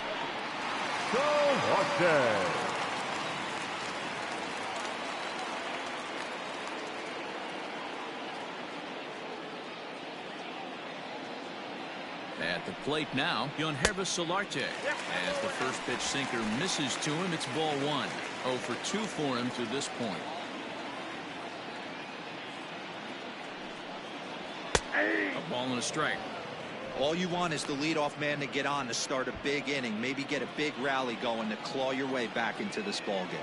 C: Go Watson.
A: At the plate now, Yonhervis Solarte. As the first pitch sinker misses to him, it's ball 1. 0 for 2 for him to this point. A ball and a strike.
D: All you want is the leadoff man to get on to start a big inning, maybe get a big rally going to claw your way back into this ball game.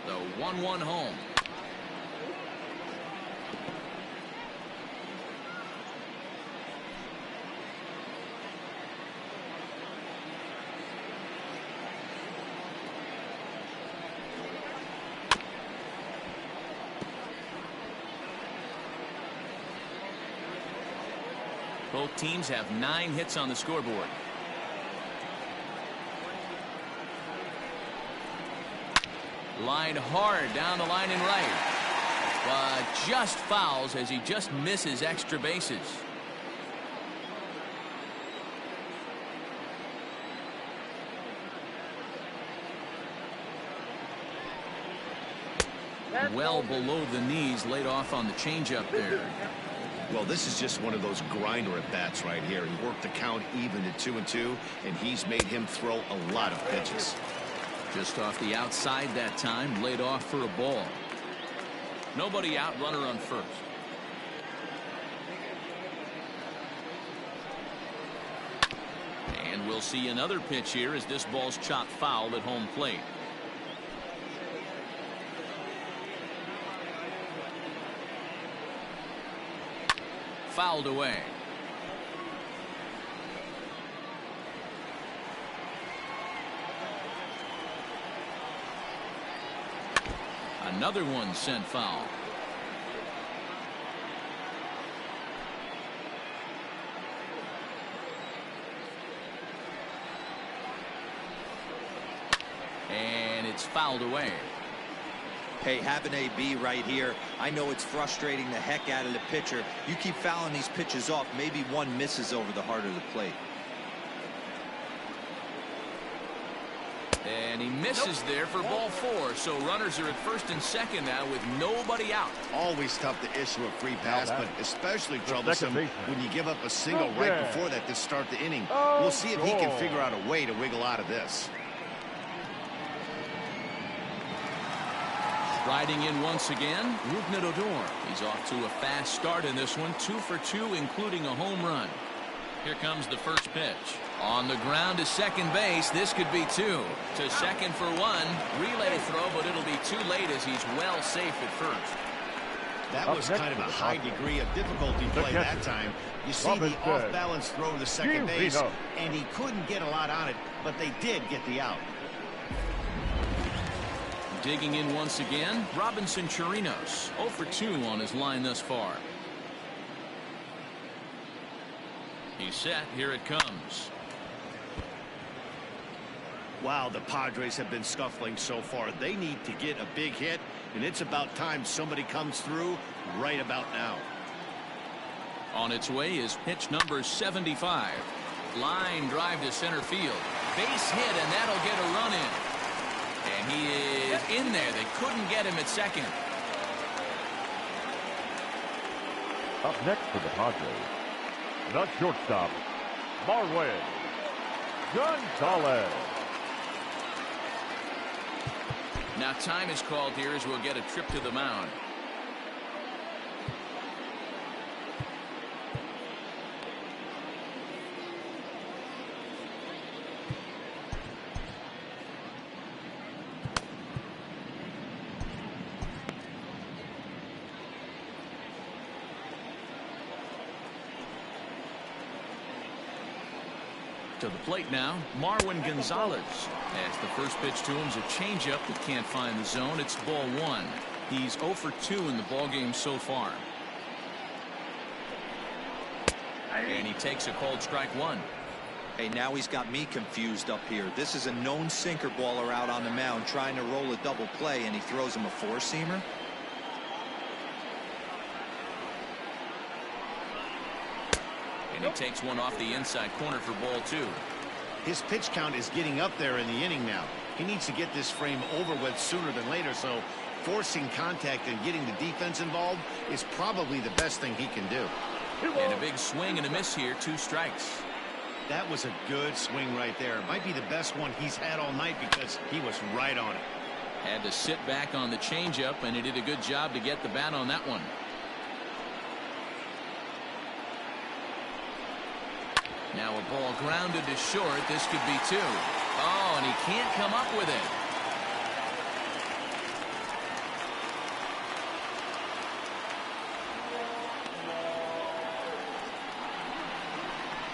A: The 1-1 home. Both teams have 9 hits on the scoreboard. Line hard down the line and right. But just fouls as he just misses extra bases. Well below the knees, laid off on the changeup there.
B: Well, this is just one of those grinder at bats right here. He worked the count even at 2-2, and he's made him throw a lot of pitches.
A: Just off the outside that time, laid off for a ball. Nobody out, runner on first. And we'll see another pitch here as this ball's chopped foul at home plate. Fouled away. Another one sent foul. And it's fouled away.
D: Hey, have an AB right here. I know it's frustrating the heck out of the pitcher. You keep fouling these pitches off, maybe one misses over the heart of the plate.
A: And he misses there for ball 4. So runners are at first and second now with nobody out.
B: Always tough to issue a free pass, but especially troublesome when you give up a single right before that to start the inning. We'll see if he can figure out a way to wiggle out of this.
A: Riding in once again, Rougned Odor. He's off to a fast start in this one, 2 for 2, including a home run. Here comes the first pitch. On the ground to second base. This could be 2. To second for 1. Relay throw, but it'll be too late as he's well safe at first.
B: That was kind of a high degree of difficulty play that time. You see the off-balance throw to second base, and he couldn't get a lot on it, but they did get the out.
A: Digging in once again, Robinson Chirinos. 0 for 2 on his line thus far. He's set. Here it comes.
B: Wow, the Padres have been scuffling so far. They need to get a big hit, and it's about time somebody comes through right about now.
A: On its way is pitch number 75. Line drive to center field. Base hit, and that'll get a run in. And he is in there. They couldn't get him at second.
C: Up next for the Padres, the shortstop, Marwin Gonzalez.
A: Now time is called here as we'll get a trip to the mound. To the plate now, Marwin Gonzalez. As the first pitch to him's a changeup that can't find the zone. It's ball one. He's 0 for 2 in the ballgame so far. And he takes a called strike one.
D: Hey, now he's got me confused up here. This is a known sinker baller out on the mound trying to roll a double play, and he throws him a four-seamer.
A: And he takes one off the inside corner for ball two.
B: His pitch count is getting up there in the inning now. He needs to get this frame over with sooner than later, so forcing contact and getting the defense involved is probably the best thing he can do.
A: And a big swing and a miss here, 2 strikes.
B: That was a good swing right there. It might be the best one he's had all night because he was right on it.
A: Had to sit back on the changeup, and he did a good job to get the bat on that one. Now a ball grounded to short. This could be 2. Oh, and he can't come up with it.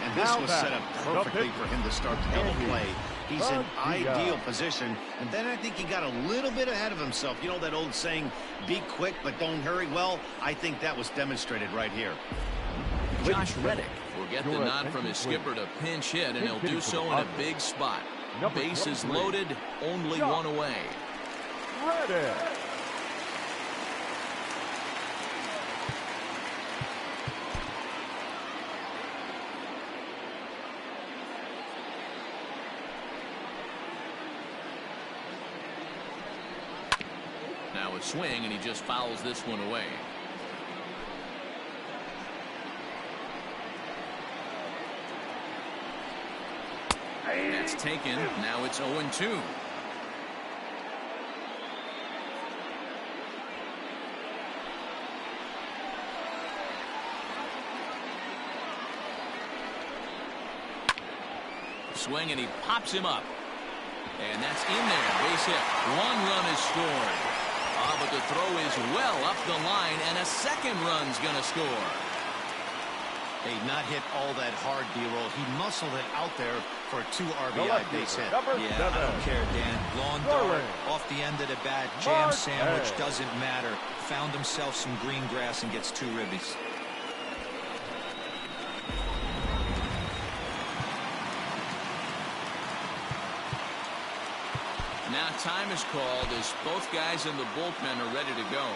B: And this was set up perfectly for him to start the double play. He's in ideal position. And then I think he got a little bit ahead of himself. You know that old saying, be quick but don't hurry? Well, I think that was demonstrated right here.
A: Josh Reddick will get the nod from his skipper to pinch hit, and he'll do so in a big spot. Bases loaded, only one away.
C: Reddick.
A: Now a swing, and he just fouls this one away. That's taken. Now it's 0-2. Swing, and he pops him up. And that's in there. Base hit. 1 run is scored. But the throw is well up the line, and a second run's going to score.
B: They not hit all that hard, D-roll. He muscled it out there for a 2 RBI base hit.
D: Yeah, I don't care, Dan. Lawn dart off the end of the bat. Jam sandwich, doesn't matter. Found himself some green grass and gets 2 ribbies.
A: Now time is called as both guys in the bullpen are ready to go.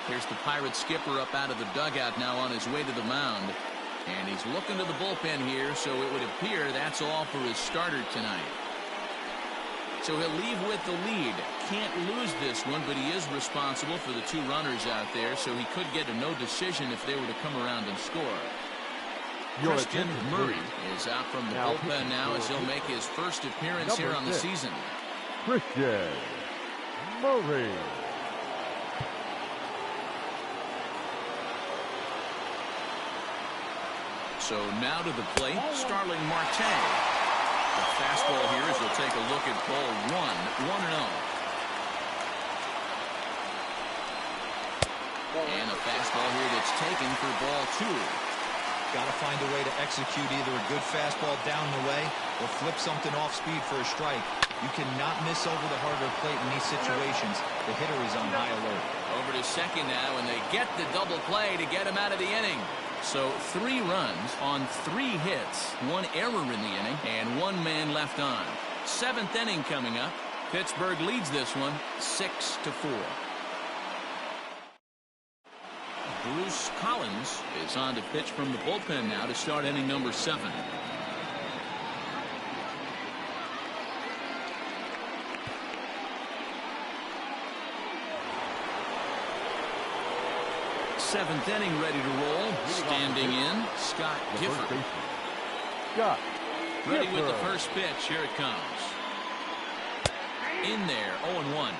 A: Here's the Pirates skipper up out of the dugout now on his way to the mound. And he's looking to the bullpen here, so it would appear that's all for his starter tonight. So he'll leave with the lead. Can't lose this one, but he is responsible for the 2 runners out there, so he could get a no decision if they were to come around and score. Christian Murray is out from the bullpen now as he'll make his first appearance here on the season.
C: Christian Murray.
A: So now to the plate, Starling Marte. The fastball here as we'll take a look at ball 1, 1-0. And a fastball here that's taken for ball 2.
D: Got to find a way to execute either a good fastball down the way or flip something off speed for a strike. You cannot miss over the harder plate in these situations. The hitter is on high alert.
A: Over to second now, and they get the double play to get him out of the inning. So 3 runs on 3 hits, 1 error in the inning, and 1 man left on. 7th inning coming up. Pittsburgh leads this one 6-4. Bruce Collins is on to pitch from the bullpen now to start inning number 7. Seventh inning ready to roll. Standing in, Scott Gifford.
C: Scott
A: ready with the first pitch. Here it comes. In there, 0-1.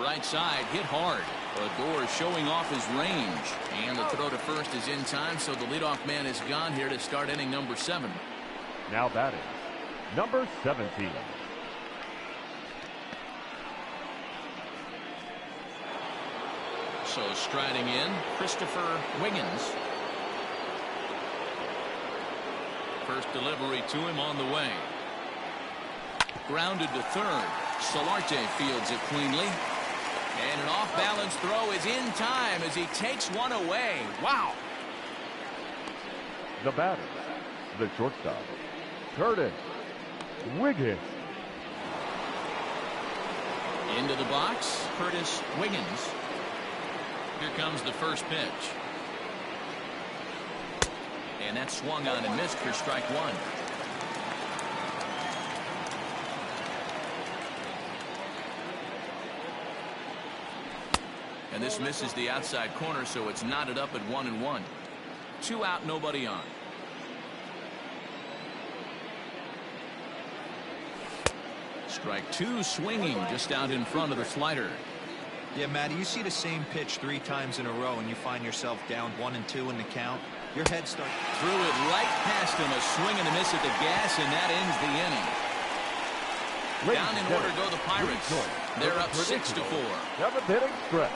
A: Right side, hit hard. Odor showing off his range. And the throw to first is in time, so the leadoff man is gone here to start inning number 7.
C: Now batting, number 17.
A: So striding in, Christopher Wiggins. First delivery to him on the way. Grounded to third. Solarte fields it cleanly. And an off-balance throw is in time as he takes one away. Wow.
C: The batter, the shortstop, Curtis Wiggins.
A: Into the box, Curtis Wiggins. Here comes the first pitch. And that swung on and missed for strike one. And this misses the outside corner, so it's knotted up at 1-1. 2 out, nobody on. Strike 2 swinging just out in front of the slider.
D: Yeah, Matty, you see the same pitch 3 times in a row and you find yourself down 1-2 in the count. Your head starts.
A: Threw it right past him, a swing and a miss at the gas, and that ends the inning. Down in order go the Pirates. They're up 6-4.
C: 7th inning stretch.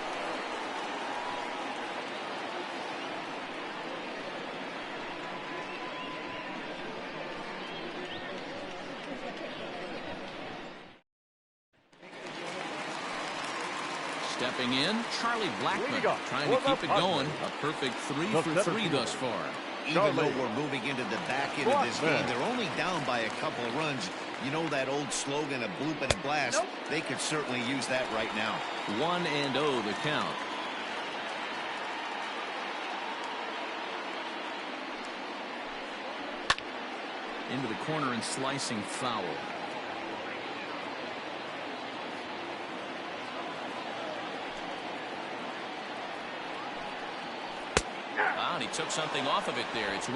A: Stepping in, Charlie Blackmon trying to keep it going. A perfect 3 for 3 thus far.
B: Even though we're moving into the back end of this game, they're only down by a couple of runs. You know that old slogan, a bloop and a blast? Nope. They could certainly use that right now.
A: 1-0 the count. Into the corner and slicing foul. And he took something off of it there. It's 1-2.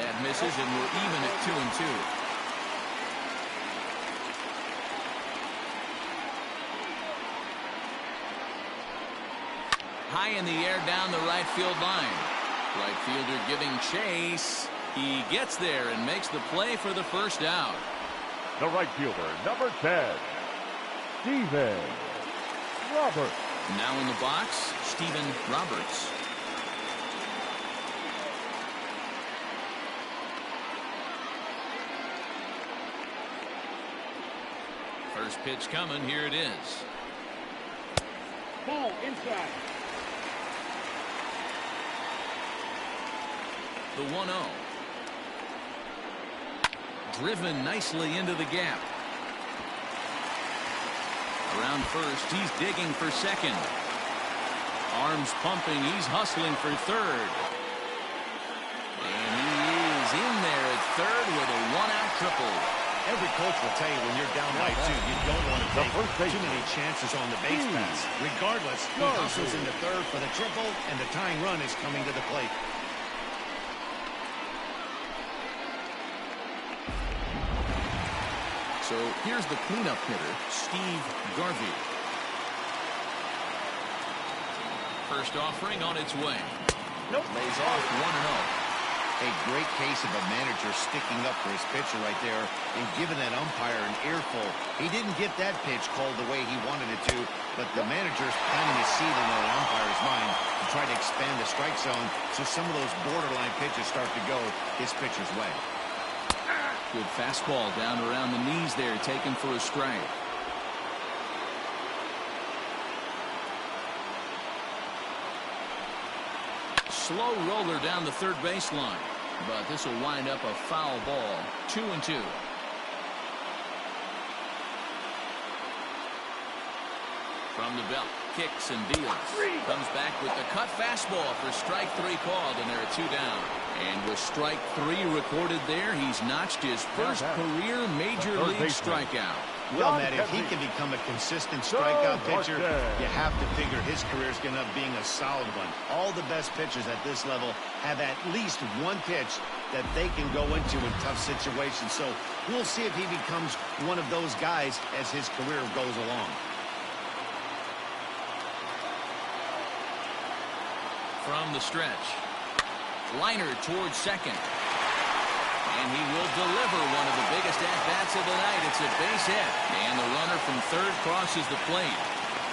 A: That misses, and we're even at 2-2. High in the air down the right field line. Right fielder giving chase. He gets there and makes the play for the first out.
C: The right fielder, number 10, Steven Roberts.
A: Now in the box, Steven Roberts. First pitch coming. Here it is.
E: Ball inside.
A: The 1-0. Driven nicely into the gap. Around first, he's digging for second. Arms pumping, he's hustling for third. And he is in there at third with a 1-out triple.
B: Every coach will tell you when you're down by 2, you don't want to take too many chances on the base pass. Regardless, he hustles into third for the triple, and the tying run is coming to the plate.
A: So here's the cleanup hitter, Steve Garvey. First offering on its way.
E: Nope.
A: Lays off 1-0.
B: A great case of a manager sticking up for his pitcher right there and giving that umpire an earful. He didn't get that pitch called the way he wanted it to, but the manager's planting a seed in that umpire's mind to try to expand the strike zone so some of those borderline pitches start to go his pitcher's way.
A: Good fastball down around the knees there, taken for a strike. Slow roller down the third baseline, but this will wind up a foul ball. 2-2. From the belt, kicks and deals. Comes back with the cut fastball for strike 3 called, and there are 2 down. And with strike 3 recorded there, he's notched his first career major league strikeout.
B: Well, Matt, if he can become a consistent strikeout pitcher, you have to figure his career is going to be a solid one. All the best pitchers at this level have at least one pitch that they can go into in tough situations. So we'll see if he becomes one of those guys as his career goes along. From the stretch. Liner towards second.
A: And he will deliver one of the biggest at-bats of the night. It's a base hit. And the runner from third crosses the plate.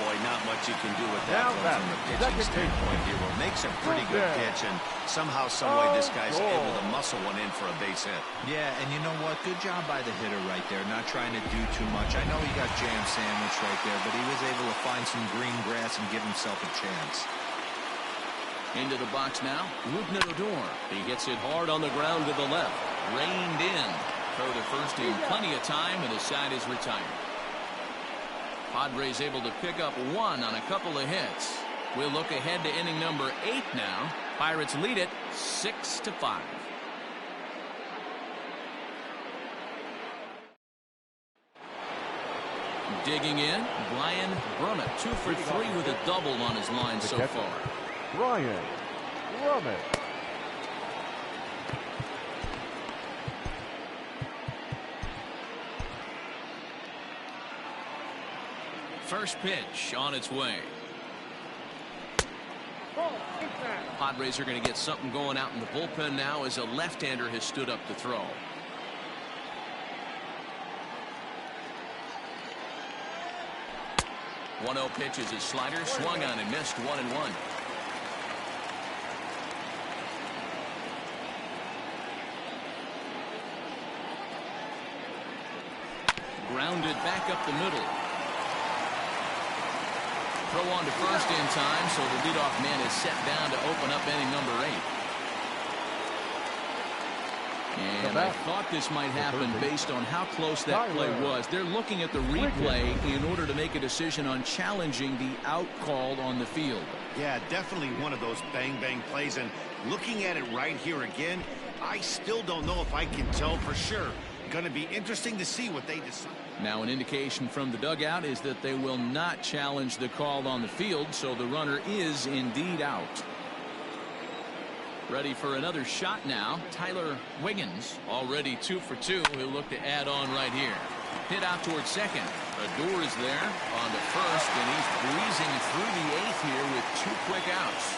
B: Boy, not much you can do with that one from a pitching standpoint here. Well, makes a pretty good pitch, and somehow, some way, this guy's able to muscle one in for a base hit.
D: Yeah, and you know what? Good job by the hitter right there, not trying to do too much. I know he got jam sandwiched right there, but he was able to find some green grass and give himself a chance.
A: Into the box now, Rougned Odor. He hits it hard on the ground to the left. Reined in. Throw to first in plenty of time, and his side is retired. Padres able to pick up one on a couple of hits. We'll look ahead to inning number 8 now. Pirates lead it 6-5. Digging in, Brian Brummett, 2 for 3 with a double on his line so far.
C: Brian Brummett.
A: First pitch on its way. Padres are going to get something going out in the bullpen now as a left-hander has stood up to throw. One-zero pitch is his slider, swung on and missed, 1-1. Grounded back up the middle. Throw on to first in time, so the leadoff man is set down to open up inning number 8. And I thought this might happen based on how close that play was. They're looking at the replay in order to make a decision on challenging the out called on the field.
B: Yeah, definitely one of those bang-bang plays. And looking at it right here again, I still don't know if I can tell for sure. Going to be interesting to see what they decide.
A: Now, an indication from the dugout is that they will not challenge the call on the field, so the runner is indeed out. Ready for another shot now. Tyler Wiggins, already 2 for 2. He'll look to add on right here. Hit out towards second. Odor is there on to first, and he's breezing through the 8th here with 2 quick outs.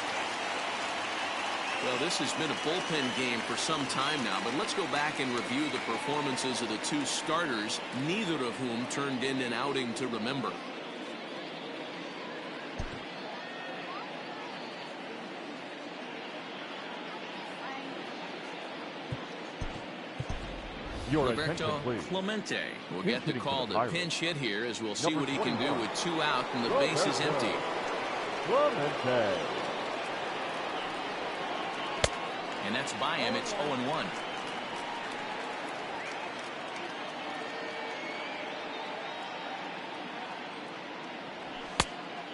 A: Well, this has been a bullpen game for some time now, but let's go back and review the performances of the 2 starters, neither of whom turned in an outing to remember. Roberto Clemente will get the call to pinch hit here, as we'll see what he can do with 2 out and the base is empty.
C: Clemente.
A: And that's by him. It's 0-1.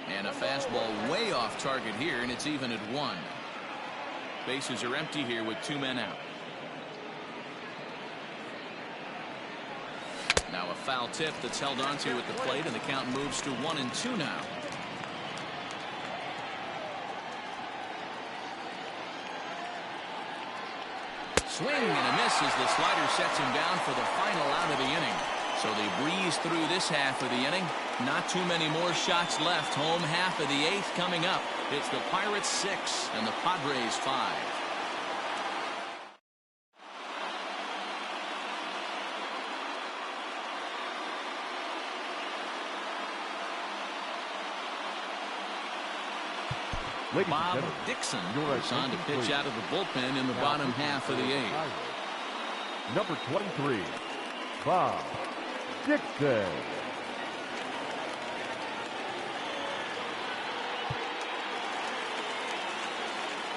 A: And a fastball way off target here, and it's even at 1. Bases are empty here with 2 men out. Now a foul tip that's held onto at the plate, and the count moves to 1-2 now. Swing and a miss as the slider sets him down for the final out of the inning. So they breeze through this half of the inning. Not too many more shots left. Home half of the 8th coming up. It's the Pirates 6 and the Padres 5. Bob Dixon is on to pitch out of the bullpen in the bottom half of the 8th.
C: Number 23, Bob Dixon.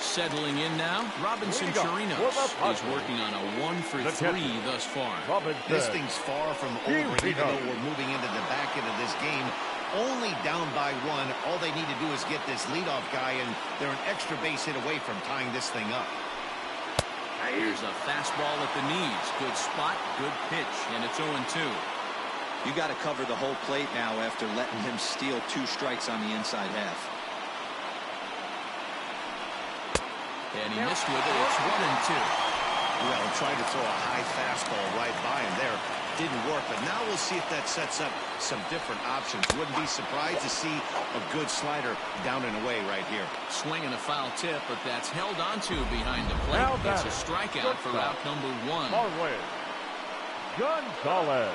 A: Settling in now, Robinson Chirinos is working on a 1 for 3 thus far.
B: This thing's far from over, even though we're moving into the back end of this game. Only down by 1. All they need to do is get this leadoff guy, and they're an extra base hit away from tying this thing up.
A: Here's a fastball at the knees. Good spot, good pitch, and it's 0-2.
D: You got to cover the whole plate now after letting him steal 2 strikes on the inside half.
A: And he missed with it. It's 1-2.
B: Well, tried to throw a high fastball right by him there. Didn't work, but now we'll see if that sets up some different options. Wouldn't be surprised to see a good slider down and away right here.
A: swing and a foul tip, but that's held onto behind the plate. It's a strikeout for out number 1.
C: Marwin Gonzalez.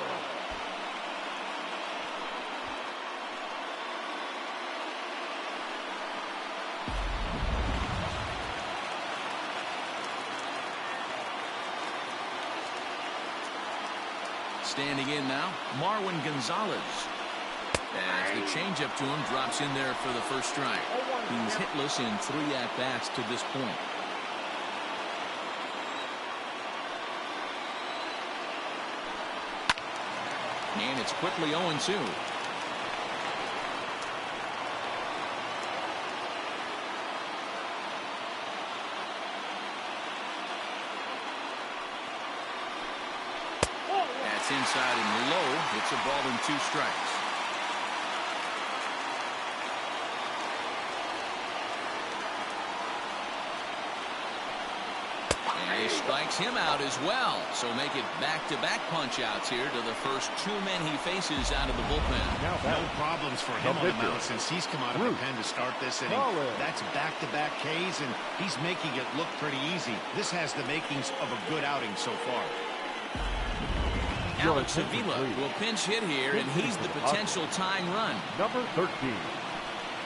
A: Standing in now, Marwin Gonzalez. As the changeup to him drops in there for the first strike. He's hitless in 3 at-bats to this point. And it's quickly 0-2. That's inside and low. It's a ball and 2 strikes. And he strikes him out as well. So make it back-to-back punch-outs here to the first 2 men he faces out of the bullpen.
B: No problems for him on the mound since he's come out of the pen to start this inning. That's back-to-back Ks, and he's making it look pretty easy. This has the makings of a good outing so far.
A: Alex Avila will pinch hit here, and he's the potential tying run.
C: Number 13,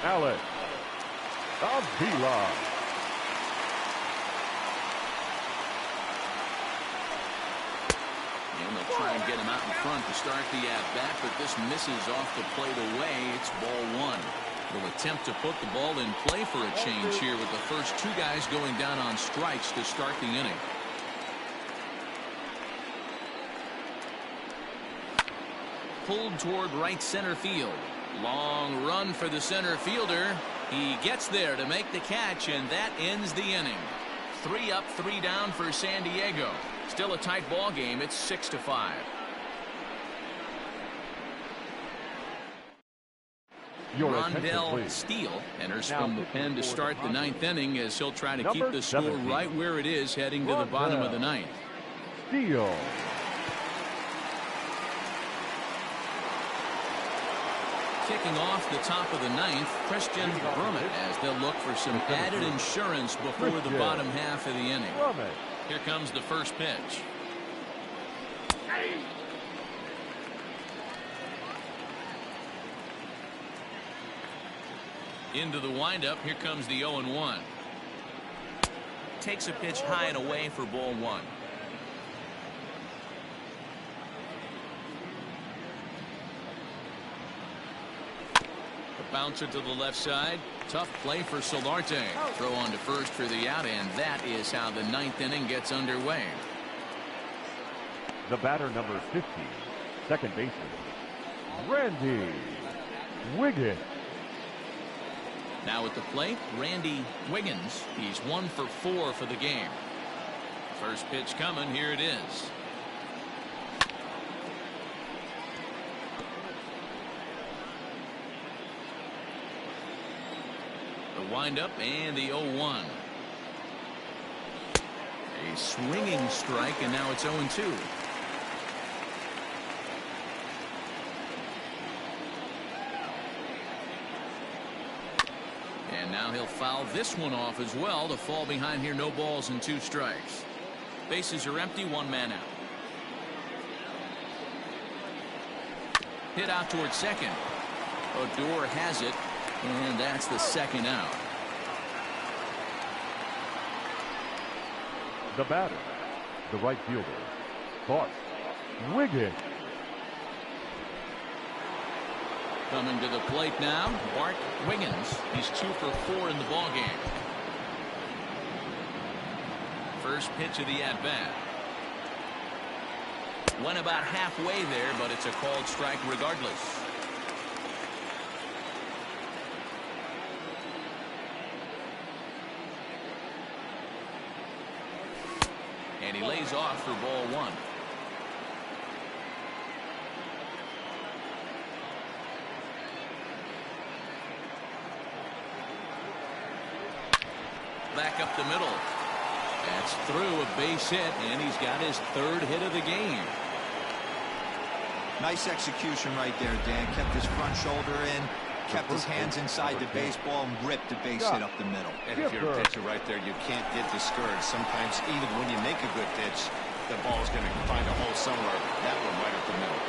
C: Alex Avila.
A: And they'll try and get him out in front to start the at-bat, but this misses off the plate away. It's ball 1. They'll attempt to put the ball in play for a change here with the first 2 guys going down on strikes to start the inning. Pulled toward right center field. Long run for the center fielder. He gets there to make the catch, and that ends the inning. 3 up, 3 down for San Diego. Still a tight ball game. It's 6-5. Rondell Steele enters from the pen to start the 9th inning as he'll try to keep the score right where it is heading to the bottom of the 9th.
C: Steele.
A: Kicking off the top of the 9th, Christian Brummett, as they'll look for some added insurance before the bottom half of the inning. Here comes the first pitch. Into the windup. Here comes the 0-1. Takes a pitch high and away for ball 1. Bouncer to the left side. Tough play for Solarte. Throw on to first for the out, and that is how the 9th inning gets underway.
C: The batter, number 50, second baseman, Randy Wiggins.
A: Now at the plate, Randy Wiggins. He's 1 for 4 for the game. First pitch coming. Here it is. Windup and the 0-1. A swinging strike, and now it's 0-2. And now he'll foul this one off as well to fall behind here. No balls and 2 strikes. Bases are empty. 1 man out. Hit out towards second. Odor has it, and that's the 2nd out.
C: The batter, the right fielder, Bart Wiggins.
A: Coming to the plate now, Bart Wiggins. He's 2 for 4 in the ballgame. First pitch of the at-bat. Went about halfway there, but it's a called strike regardless. And he lays off for ball 1. Back up the middle. That's through a base hit, and he's got his 3rd hit of the game.
D: Nice execution right there, Dan. Kept his front shoulder in, kept his hands inside the baseball and ripped the base hit up the middle.
B: And if you're a pitcher right there, you can't get discouraged. Sometimes even when you make a good pitch, the ball's going to find a hole somewhere. That one right up the middle.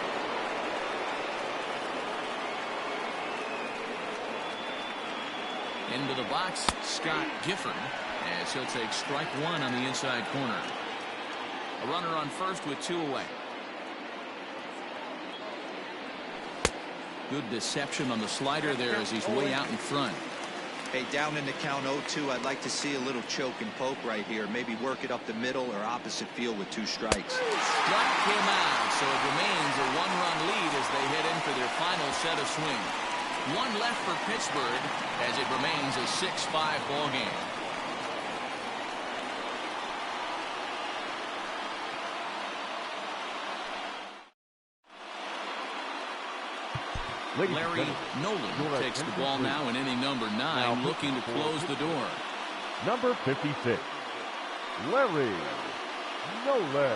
A: Into the box, Scott Gifford, as he'll take strike one on the inside corner. A runner on first with 2 away. Good deception on the slider there as he's way out in front.
D: Hey, down in the count 0-2, I'd like to see a little choke and poke right here. Maybe work it up the middle or opposite field with 2 strikes.
A: Struck him out, so it remains a 1-run lead as they head in for their final set of swings. 1 left for Pittsburgh as it remains a 6-5 ball game. Larry Nolan takes the ball now in inning number 9, looking to close the door.
C: Number 56, Larry Nolan.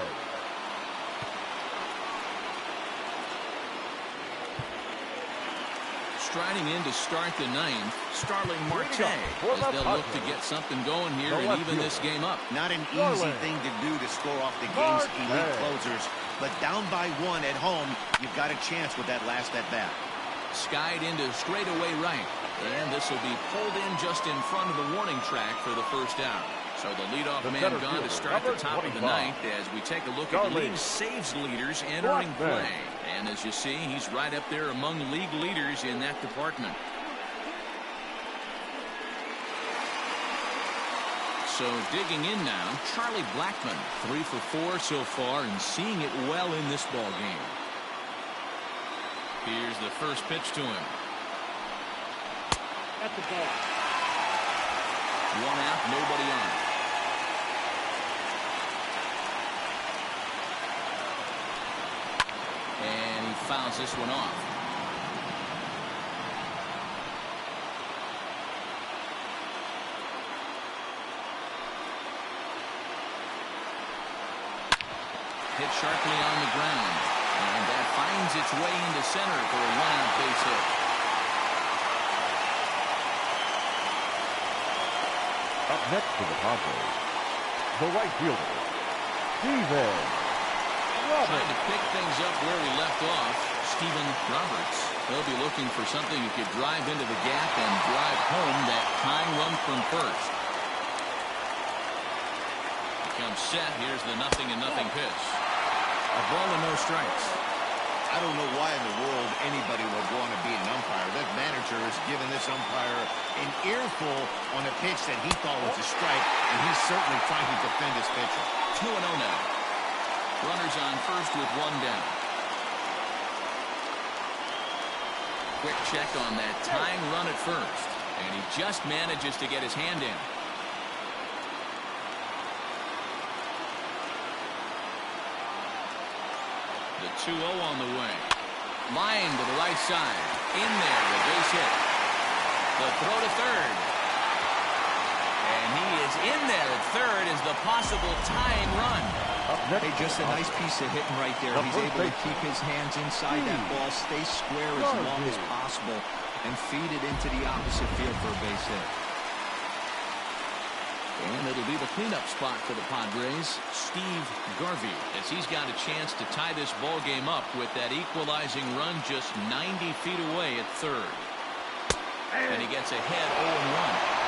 A: Striding in to start the 9th, Starling Marte, as they'll look to get something going here and even this game up.
B: Not an easy thing to do to score off the game's elite closers, but down by 1 at home, you've got a chance with that last at bat.
A: Skied into straightaway right, and this will be pulled in just in front of the warning track for the first out. So the leadoff man gone to start the top of the 9th as we take a look at league saves leaders entering play. And as you see, he's right up there among league leaders in that department. So digging in now, Charlie Blackmon, 3 for 4 so far and seeing it well in this ball game. Here's the first pitch to him.
E: At the ball.
A: 1 out, nobody on. And he fouls this one off. Hit sharply on the ground. And that finds its way into center for a 1-out base hit.
C: Up next for the Padres, the right fielder, Steven Roberts.
A: Trying to pick things up where he left off, Steven Roberts. They'll be looking for something who could drive into the gap and drive home that tying run from first. Becomes set. Here's the 0-0 pitch. A ball and no strikes.
B: I don't know why in the world anybody would want to be an umpire. That manager has given this umpire an earful on a pitch that he thought was a strike, and he's certainly trying to defend his pitcher.
A: 2-0 now. Runners on first with 1 down. Quick check on that tying run at first, and he just manages to get his hand in. The 2-0 on the way. Line to the right side. In there, the base hit. The throw to third. And he is in there at third as the possible tying run.
D: Hey, just a nice piece of hitting right there. He's able to keep his hands inside that ball, stay square as long as possible, and feed it into the opposite field for a base hit.
A: And it'll be the cleanup spot for the Padres, Steve Garvey, as he's got a chance to tie this ball game up with that equalizing run just 90 feet away at third. And he gets ahead 0-1.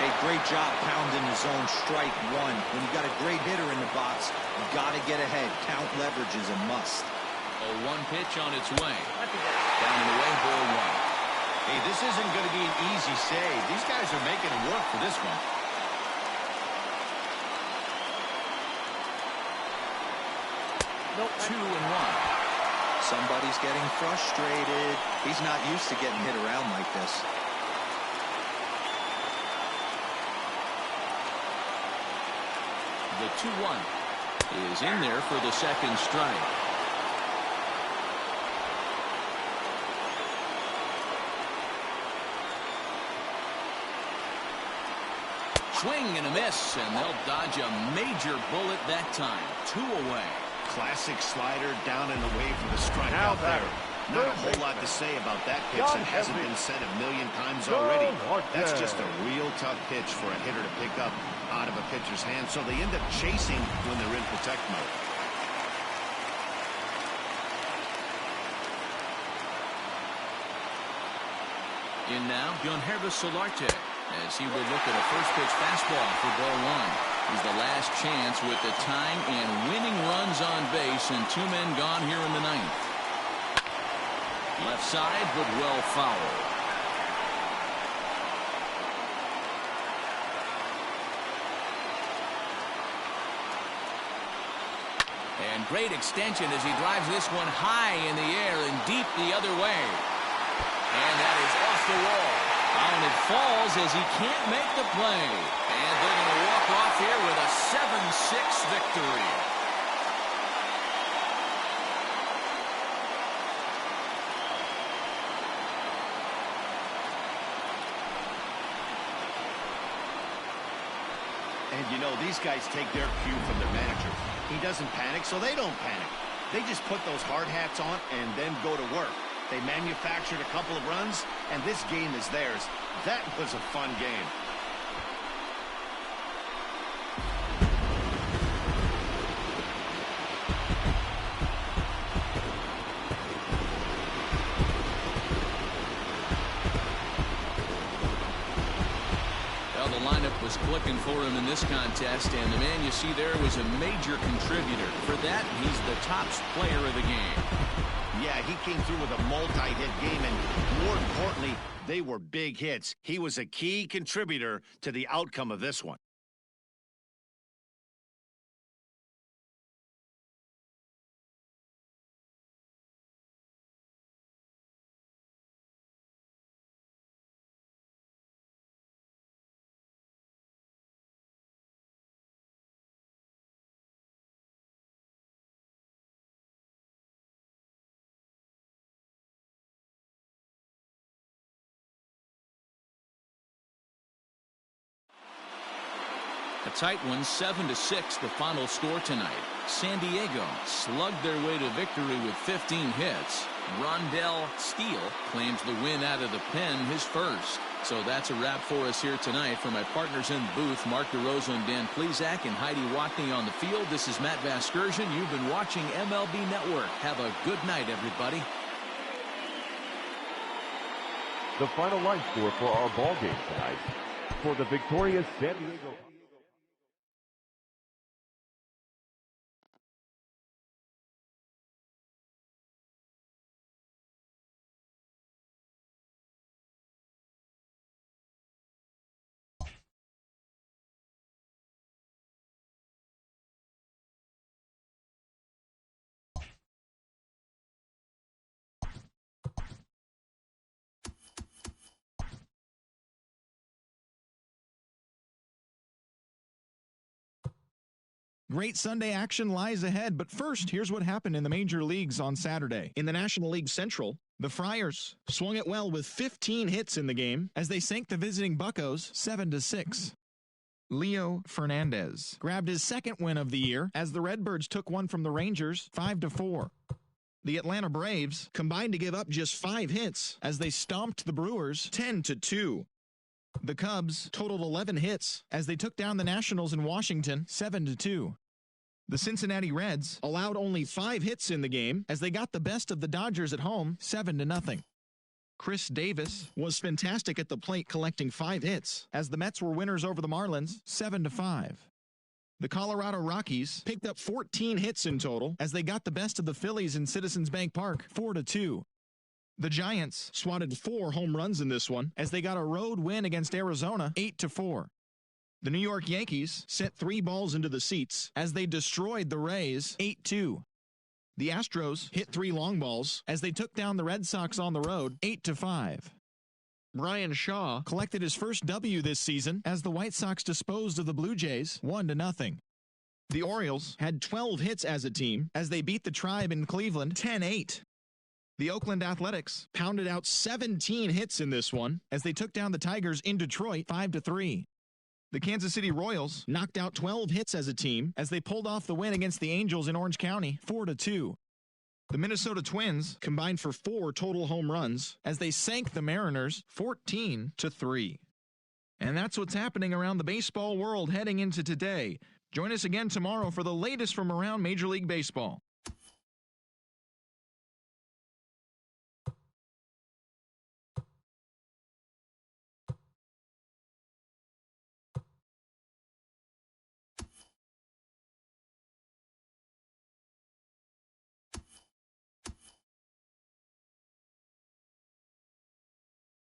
D: Hey, great job pounding the zone, strike 1. When you got a great hitter in the box, you got to get ahead. Count leverage is a must.
A: 0-1 pitch on its way. Down and away, ball 1.
B: Hey, this isn't going to be an easy save. These guys are making it work for this one.
A: Nope. 2-1.
D: Somebody's getting frustrated. He's not used to getting hit around like this.
A: The 2-1 is in there for the second strike. Swing and a miss, and they'll dodge a major bullet that time. 2 away.
B: Classic slider down and away for the strikeout there. Not a whole lot to say about that pitch that hasn't been said a million times already. That's just a real tough pitch for a hitter to pick up out of a pitcher's hand, so they end up chasing when they're in protect mode.
A: In now, Guilherme Solarte, as he will look at a first pitch fastball for ball one. He's the last chance with the tying and winning runs on base and 2 men gone here in the ninth. Left side, but well fouled. And great extension as he drives this one high in the air and deep the other way. And that is off the wall. And it falls as he can't make the play. And they're going to walk off here with a 7-6 victory.
B: And you know, these guys take their cue from their manager. He doesn't panic, so they don't panic. They just put those hard hats on and then go to work. They manufactured a couple of runs, and this game is theirs. That was a fun game.
A: Well, the lineup was clicking for him in this contest, and the man you see there was a major contributor. For that, he's the top player of the game.
B: Yeah, he came through with a multi-hit game, and more importantly, they were big hits. He was a key contributor to the outcome of this one.
A: A tight one, 7-6, the final score tonight. San Diego slugged their way to victory with 15 hits. Rondell Steele claims the win out of the pen, his first. So that's a wrap for us here tonight. For my partners in the booth, Mark DeRosa and Dan Plesac, and Heidi Watney on the field, this is Matt Vasgersian. You've been watching MLB Network. Have a good night, everybody.
C: The final line score for our ball game tonight. For the victorious San Diego
G: Great Sunday action lies ahead, but first, here's what happened in the major leagues on Saturday. In the National League Central, the Friars swung it well with 15 hits in the game as they sank the visiting Buccos 7-6. Leo Fernandez grabbed his second win of the year as the Redbirds took one from the Rangers 5-4. The Atlanta Braves combined to give up just 5 hits as they stomped the Brewers 10-2. The Cubs totaled 11 hits as they took down the Nationals in Washington 7-2. The Cincinnati Reds allowed only 5 hits in the game as they got the best of the Dodgers at home 7-0. Chris Davis was fantastic at the plate, collecting 5 hits as the Mets were winners over the Marlins 7-5. The Colorado Rockies picked up 14 hits in total as they got the best of the Phillies in Citizens Bank Park 4-2. The Giants swatted 4 home runs in this one as they got a road win against Arizona 8-4. The New York Yankees sent 3 balls into the seats as they destroyed the Rays 8-2. The Astros hit 3 long balls as they took down the Red Sox on the road 8-5. Brian Shaw collected his first W this season as the White Sox disposed of the Blue Jays 1-0. The Orioles had 12 hits as a team as they beat the Tribe in Cleveland 10-8. The Oakland Athletics pounded out 17 hits in this one as they took down the Tigers in Detroit 5-3. The Kansas City Royals knocked out 12 hits as a team as they pulled off the win against the Angels in Orange County 4-2. The Minnesota Twins combined for 4 total home runs as they sank the Mariners 14-3. And that's what's happening around the baseball world heading into today. Join us again tomorrow for the latest from around Major League Baseball.